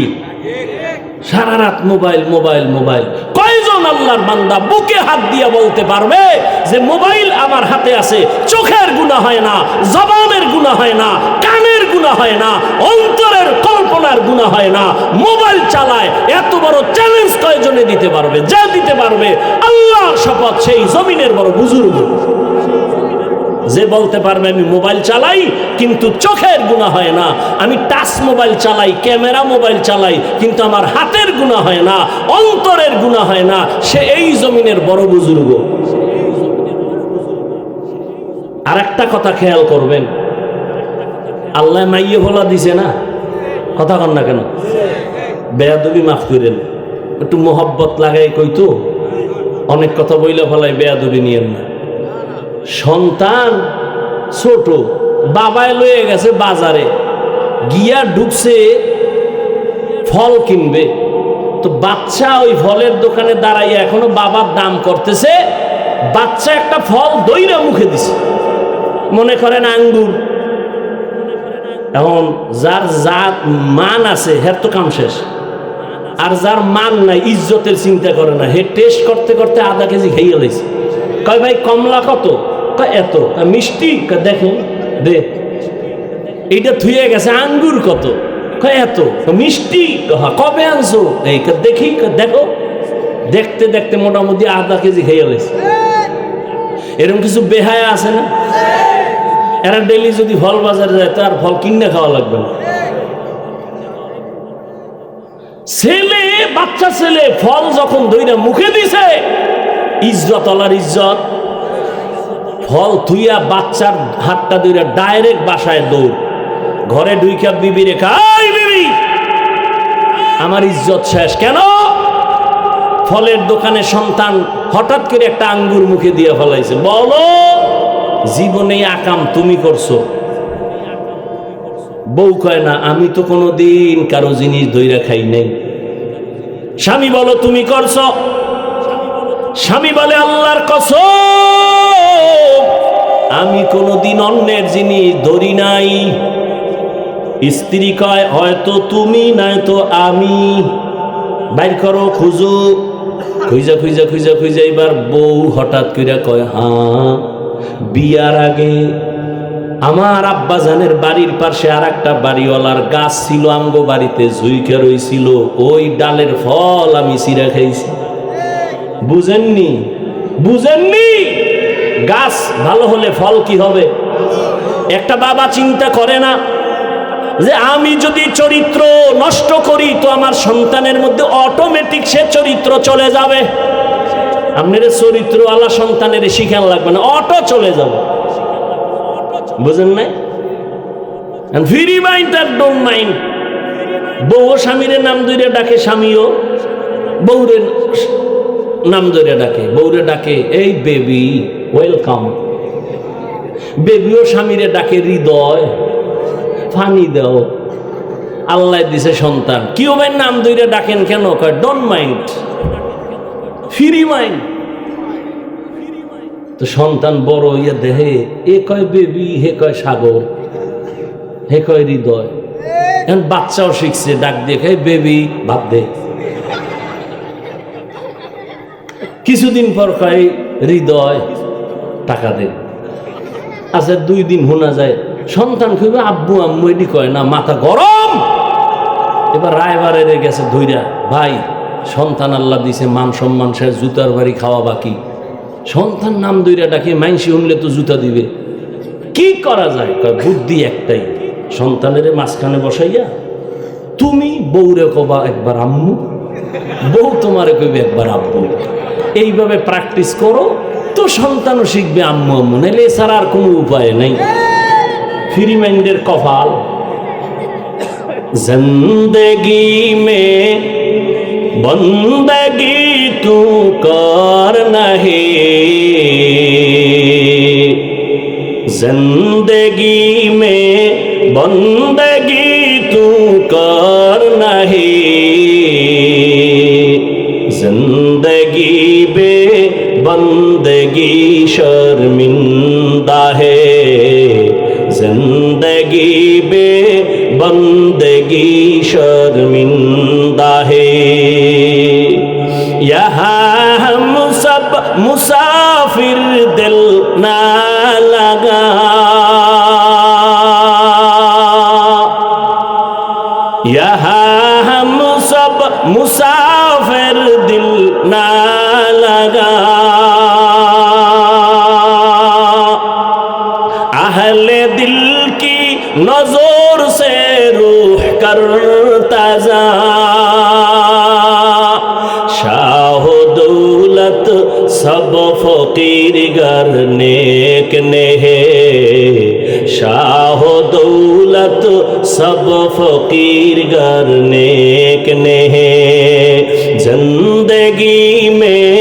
সারা রাত মোবাইল মোবাইল মোবাইল। কয়জন আল্লাহর বান্দা বুকে হাত দিয়ে বলতে পারবে যে মোবাইল আমার হাতে আছে, চোখের গুনাহ হয় না, জবানের গুনাহ হয় না, কানের গুনাহ হয় না, অন্তরের কল্পনার গুনাহ হয় না, মোবাইল চালায়? এত বড় চ্যালেঞ্জ কয়জনে দিতে পারবে? যা দিতে পারবে আল্লাহর শপথ, সেই জমিনের বড় বুজুর্গ। যে বলতে পারবে আমি মোবাইল চালাই কিন্তু চোখের গুনাহ হয় না, আমি টাচ মোবাইল চালাই, ক্যামেরা মোবাইল চালাই কিন্তু আমার হাতের গুনাহ হয় না, অন্তরের গুনাহ হয় না, সে এই জমিনের বড় বুজুর্গ। আর একটা কথা খেয়াল করবেন, আল্লাহ মাইয়ে ফলা দিছে না, কথা কন না কেন? বেয়াদবি মাফ করেন, একটু মোহব্বত লাগাই কইতো, অনেক কথা বইলে ফলাই, বেয়াদবি নিয়েন না। সন্তান ছোট, বাবায় লয়ে গেছে বাজারে, গিয়া ঢুকছে ফল কিনবে, তো বাচ্চা ওই ফলের দোকানে দাঁড়াইয়া এখনো বাবার দাম করতেছে। বাচ্চা একটা ফল দইরা মুখে দিছে, মনে করেন আঙ্গুর। এখন যার জাত মান আছে হের তো কাম শেষ, আর যার মান নাই, ইজ্জতের চিন্তা করে না, হে টেস্ট করতে করতে আধা কেজি খাইয়া লাইছে। কয় ভাই কমলা কত? কয় এত। মিষ্টি? দেখেন দে। এইটা থুয়ে গেছে। আঙ্গুর কত? কয় এত। মিষ্টি? কবে আনছো? এই দেখি, দেখো। দেখতে দেখতে মোটামুটি আধা কেজি খাইয়া লাইছে। এরকম কিছু বেহায়া আছে না? এরা ডেলি যদি ফল বাজারে যায় তো আর ফল কিনে খাওয়া লাগবে না। ছেলে, বাচ্চা ছেলে ফল যখন দইরা মুখে দিছে, ইজ্জত আলার ইজ্জত। ফল থুইয়া বাচ্চার হাতটা দইরা ডাইরেক্ট বাসায় দৌড়, ঘরে ঢুইকা বিবি রেখা, এই বিবি আমার ইজ্জত শেষ। কেন? ফলের দোকানে সন্তান হঠাৎ করে একটা আঙ্গুর মুখে দিয়ে ফেলাইছে। বলো, জীবনে আকাম তুমি করছো? বউ কয় না, আমি তো কোনোদিন কারো জিনিস দইরা খাই নাই। স্বামী বলো, তুমি করছো? স্বামী বলে, আল্লাহর কসম আমি কোনোদিন অন্যের জিনিস ধরি নাই। স্ত্রী কয়, হয়তো তুমি নয়তো আমি, বাইর করো, খুঁজো। খুঁজা খুঁজা খুঁজা খুঁজা এবার বউ হঠাৎ করে কয়, হ্যাঁ, বিয়ার আগে আমার আব্বাজানের বাড়ির পাশে আর একটা বাড়িওয়ালার গাছ ছিল, আমগো বাড়িতে ঝুইকে রইছিল, ওই ডালের ফল আমি চিরা খাইছি। বুঝেননি? বুঝেননি? গাছ ভালো হলে ফল কি হবে? একটা বাবা চিন্তা করে না যে আমি যদি চরিত্র নষ্ট করি তো আমার সন্তানের মধ্যে অটোমেটিক সে চরিত্র চলে যাবে। আপনার চরিত্রওয়ালা সন্তানের শিখান লাগবে না, অটো চলে যাবে। বুঝেন নাই? ফ্রি মাইন্ড আর ডোন্ট মাইন্ড। বউ স্বামীর নাম ধরে ডাকে, স্বামীও বউরে নাম ধরে ডাকে। বউরে ডাকে, এই বেবি ওয়েলকাম। বেবিও স্বামীরে ডাকে, হৃদয় ফানি দাও। আল্লাহ দিছে সন্তান, কি হবে নাম ধরে ডাকেন কেন? কয় ডোন্ট মাইন্ড, ফ্রি মাইন্ড। তো সন্তান বড় ইয়ে দেহে, এ কয় বেবি, হে কয় সাগর, হে কয় হৃদয়। এখন বাচ্চাও শিখছে, ডাক দিয়ে কয় বেবি, ভাব দে। কিছুদিন পর কয় হৃদয়, টাকা দে। আচ্ছা 2 দিন শোনা যায় সন্তান কইবে আব্বু আম্মু, এটি কয় না, মাথা গরম। এবার রায়বারে গেছে ধইরা, ভাই সন্তান আল্লাহ দিছে, মান সম্মান শেষ, জুতার বাড়ি খাওয়া বাকি। সন্তান নাম দইরা ডাকে, মাইনসি শুনলে তো জুতা দিবে, কি করা যায়? কয় বুদ্ধি একটাই, সন্তানের মাঝখানে বসাইয়া তুমি বউরে কবা একবার আম্মু, বউ তোমারে কইবে একবার আব্বু। এইভাবে প্র্যাকটিস করো তো সন্তানও শিখবে আম্মু আম্মু, নাইলে এছাড়া আর কোনো উপায় নেই। ফ্রি মাইন্ডের কপাল। জিন্দগি মে বন্দগি তু কর নাহি, জিন্দগি মে বন্দগি তু কর নাহি, জিন্দগি বে বন্দগি শর্মিন্দা হে, जिंदगी बे बंदगी शर्मिंदा है। यहाँ हम सब मुसाफिर दिल ना लगा, यहाँ हम सब मुसाफिर दिल ना लगा, अहले दिल की नजर से रूह करता जा, शाह दौलत सब ফকির গর নেক নেহে শাহ দৌলত সব ফকির গর নেক নেহে जिंदगी में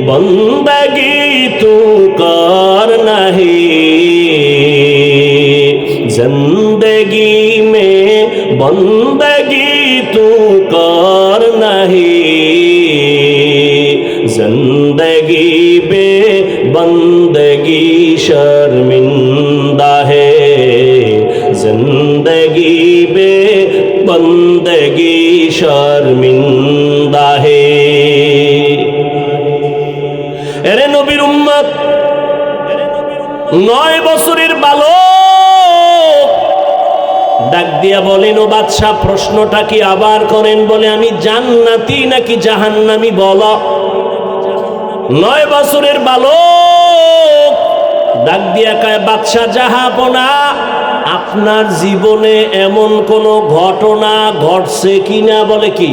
बंदगी तू कर नहीं जिंदगी में बंदगी तू कर नहीं जिंदगी बे बंदगी शर्मिंदा है जिंदगी बे बंदगी शर्मिंदा है এরে নবীর উম্মত 9 বছরের বালক ডাক দিয়া বলেন ও বাদশা প্রশ্নটা কি আবার করেন বলে আমি জান্নাতি নাকি জাহান্নামী বলো 9 বছরের বালক ডাক দিয়া কয় বাদশা জাহাপনা আপনার জীবনে এমন কোন ঘটনা ঘটছে কিনা বলে কি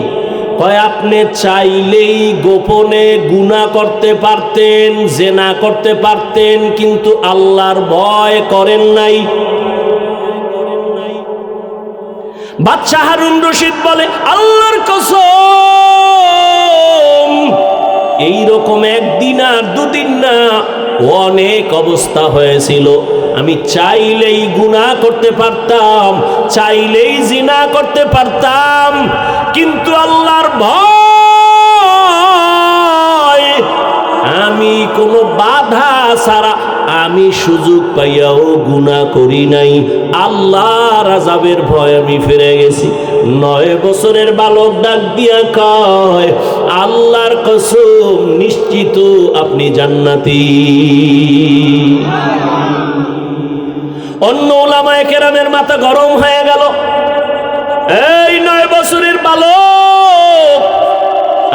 কয় আপনি চাইলেই গোপনে গুনাহ করতে পারতেন জেনা করতে পারতেন কিন্তু আল্লাহর ভয় করেন নাই বাদশা হারুন রশিদ বলে আল্লাহর কসম এইরকম একদিন আর দুদিন না অনেক অবস্থা হয়েছিল আমি চাইলেই গুনাহ করতে পারতাম চাইলেই জিনা করতে পারতাম কিন্তু আল্লাহর ভয় আমি কোনো বাধা ছাড়া আমি সুযোগ পাইয়াও গুনাহ করি নাই আল্লাহর আযাবের ভয় আমি ফিরে গেছি 9 বছরের বালক ডাক দিয়া কয় আল্লাহর কসম নিশ্চিত আপনি জান্নাতি অন্য উলামায়ে কেরামের মাথা গরম হয়ে গেল এই 9 বছরের বালক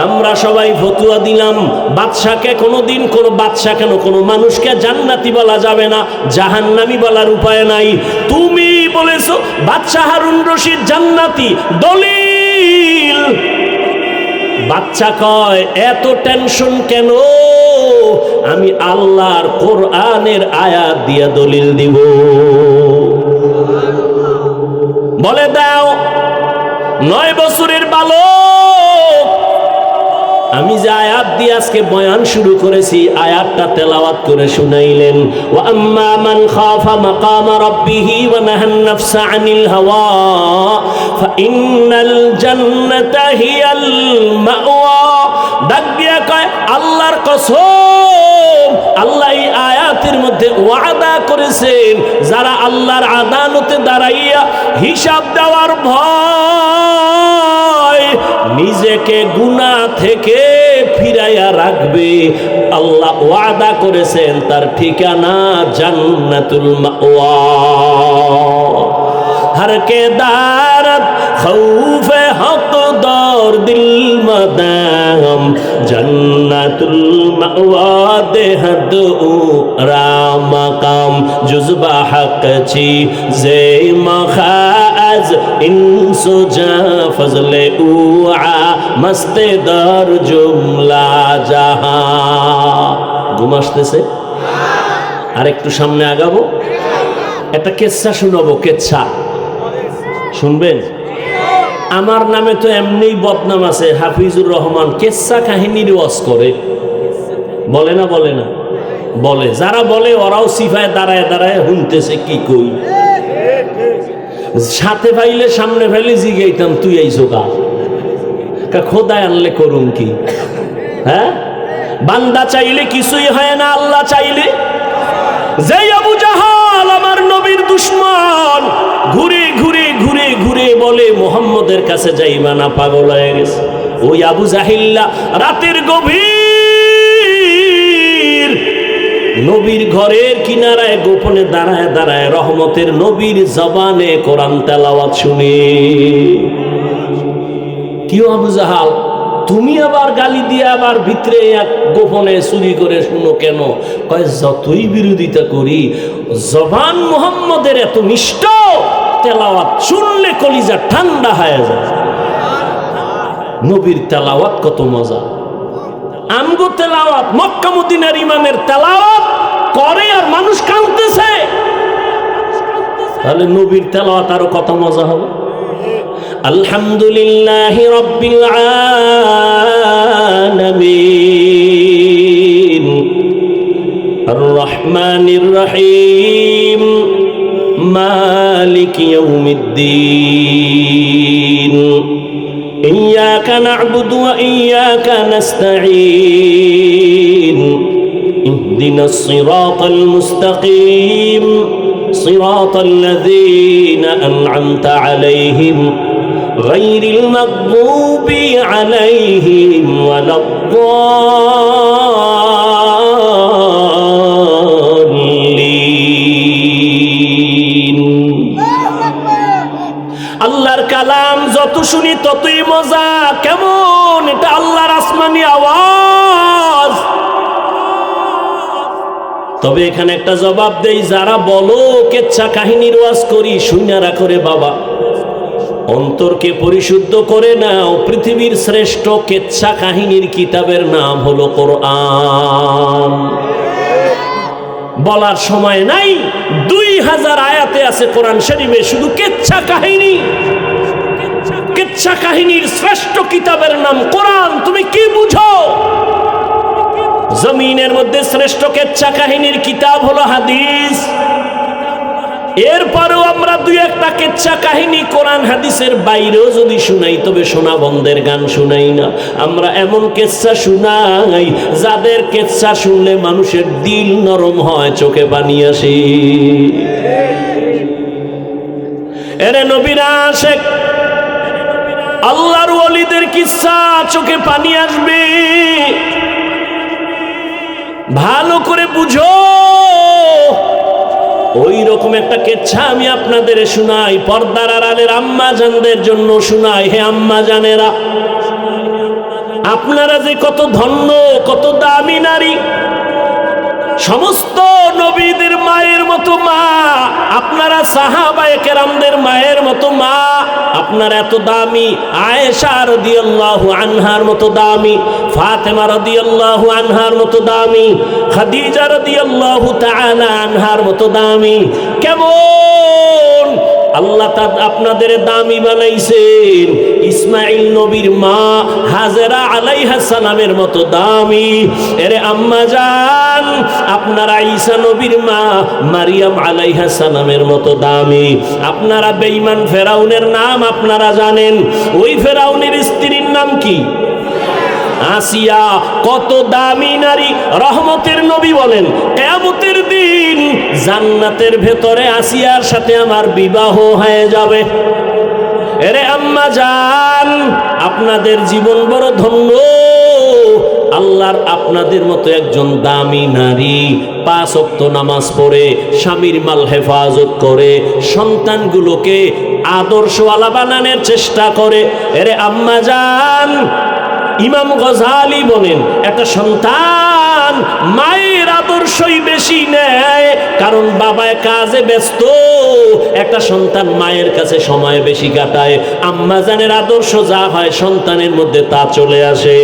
আমরা সবাই ফতোয়া দিলাম বাদশাকে কোনোদিন কোনো বাদশা কেন কোনো মানুষকে জান্নাতি বলা যাবে না জাহান্নামী বলার উপায় নাই তুমি বলেছো বাদশা হারুন রশিদ জান্নাতি দলিল বাচ্চা কয় এত টেনশন কেন আমি আল্লাহর কোরআনের আয়াত দিয়া দলিল দিব বলে দাও 9 বছরের বালক আমি যে আয়াত দিয়ে আজকে বয়ান শুরু করেছি আয়াতটা তেলাওয়াত করে শুনাইলেন ওয়া আম্মা মান খাফা মাকামা রাব্বিহি ওয়া নাহান নাফসা আনিল হাওয়া ফাইন্নাল জান্নাতা হিয়াল মাওয়া ডাক দিয়া কয় আল্লাহর কসম আল্লাহ এই আয়াতের মধ্যে ওয়াদা করেছেন যারা আল্লাহর আদালতে দাঁড়াইয়া হিসাব দেওয়ার ভয় নিজেকে গুনাহ থেকে ফিরাইয়া রাখবে আল্লাহ ওয়াদা করেছেন তার ঠিকানা জান্নাতুল মাওয়া हर के दारत खौफ हक दौर दिल मदाम जन्नतुल मअवा देहद राम मकाम जुज़बा हक छी जे मखाज इंसु जा फजले उआ मस्त दर जुमला जहां ঘুমাসতেছে আর একটু সামনে আগাবো একটা কিচ্ছা শোনাবো কিচ্ছা শুনবেন আমার নামে তো এমনি বদনাম আছে হাফিজুর রহমান কিচ্ছা কাহিনীর ওয়াজ করে বলে না বলে যারা বলে ওরাও সিফায় দাঁড়ায় দাঁড়ায় শুনতেছে কি কই সাথে পাইলে সামনে পাইলে জিগাইতাম তুই আইছো কা খোদায় আনলে করুন কি হ্যাঁ বান্দা চাইলে কিছুই হয় না আল্লাহ চাইলে যে আবু জাহাল আমার নবীর দুশমন ঘুরে ঘুরে ঘুরে ঘুরে বলে মুহাম্মদের কাছে যাইবা না পাগল হয়ে গেছে ওই আবু জাহিল্লা রাতের গভীর নবীর ঘরের কিনারায় গোপনে দাঁড়ায় দাঁড়ায় রহমতের নবীর জবানে কোরআন তেলাওয়াত শুনে কি আবু জাহাল তুমি আবার গালি দিয়ে আবার ভিতরে এক গোপনে চুরি করে শুনো কেন কয় যতই বিরোধিতা করি জবান মুহাম্মদের এত মিষ্ট তেলাওয়াত শুনলে কলিজা ঠান্ডা হয়ে যায় নবীর তেলাওয়াত কত মজা আমগো তেলাওয়াত মক্কা মদিনার ইমামের তেলাওয়াত করে আর মানুষ কাঁদতেছে, তাহলে নবীর তেলাওয়াত আরো কত মজা হবে। আলহামদুলিল্লাহি রাব্বিল আলামিন আর রহমানির রহিম মালিক ইয়াউমিদ্দিন ইয়্যাকা না'বুদু ওয়া ইয়্যাকা নাস্তাঈন ইহদিনাস সিরাতাল মুস্তাকিম সিরাতাল লাযীনা আন'আমতা আলাইহিম গায়রিল মাগদুবি আলাইহিম ওয়ালাদ-দাল্লিন। আল্লাহর কালাম যত শুনি ততই মজা। কেমন এটা আল্লাহর আসমানি আওয়াজ। তবে এখানে একটা জবাব দেই, যারা বলো কেচ্ছা কাহিনীর ওয়াজ করি, শুইনা রাখো রে বাবা, অন্তরকে পরিশুদ্ধ করে নাও। পৃথিবীর শ্রেষ্ঠ কেচ্ছা কাহিনীর কিতাবের নাম হলো কোরআন। বলার সময় নাই, 2000 আয়াতে আছে কোরআন শরীফে শুধু কেচ্ছা কাহিনী। কেচ্ছা কাহিনীর শ্রেষ্ঠ কিতাবের নাম কোরআন। তুমি কি বুঝো? জমিনের মধ্যে শ্রেষ্ঠ কেচ্ছা কাহিনীর কিতাব হলো হাদিস। এরপরেও আমরা দুই একটা কেচ্ছা কাহিনী কোরআন হাদিসের বাইরেও যদি শুনাই, তবে সোনা বন্ধের গান শুনাই না। আমরা এমন কেচ্ছা শুনাই যাদের কেচ্ছা শুনলে মানুষের দিল নরম হয়, চোখে পানি আসে। এরে নবীরা আশেক, আল্লাহর ওয়ালিদের কিচ্ছা চোখে পানি আসবে। ভালো করে বুঝো। ওই রকম একটা কেচ্ছা আমি আপনাদের শুনাই, পর্দার আড়ালের আম্মা জানদের জন্য শুনাই। হে আম্মা জানেরা, আপনারা যে কত ধন্য, কত দামি নারী। সমস্ত নবীদের মায়ের মতো মা, আপনারা সাহাবায়ে কেরামদের মায়ের মতো মা। আপনারা এত দামি। আয়েশা রাদিয়াল্লাহু আনহার মতো দামি, ফাতেমা রাদিয়াল্লাহু আনহার মতো দামি, খাদিজা রাদিয়াল্লাহু তাআলা আনহার মতো দামি। কেমন আল্লাহ আপনাদের দামি বানাইছেন। ইসমাইল নবীর মা হাজেরা আলাইহিস সালামের মতো দামি। এরে আম্মা জান, আপনারা ঈসা নবীর মা মারিয়াম আলাইহিস সালামের মতো দামি। আপনারা বেঈমান ফেরাউনের নাম আপনারা জানেন। ওই ফেরাউনের স্ত্রীর নাম কি? আসিয়া। কত দামি নারী। রহমতের নবী বলেন, কিয়ামতের দিন জান্নাতের ভেতরে আসিয়ার সাথে আমার বিবাহ হয়ে যাবে। এরে আম্মা জান, আপনাদের জীবন বড় ধন্য। আল্লাহর আপনাদের মতো একজন দামি নারী 5 ওয়াক্ত নামাজ পড়ে, স্বামীর মাল হেফাজত করে, সন্তানগুলোকে আদর্শওয়ালা বানানোর চেষ্টা করে। এরে আম্মা জান, ইমাম গজালি বলেন, একটা সন্তান মায়ের আদর্শই বেশি নেয়, কারণ বাবায় কাজে ব্যস্ত। একটা সন্তান মায়ের কাছে সময় বেশি কাটায়। আম্মা জানের আদর্শ যা হয় সন্তানের মধ্যে তা চলে আসে।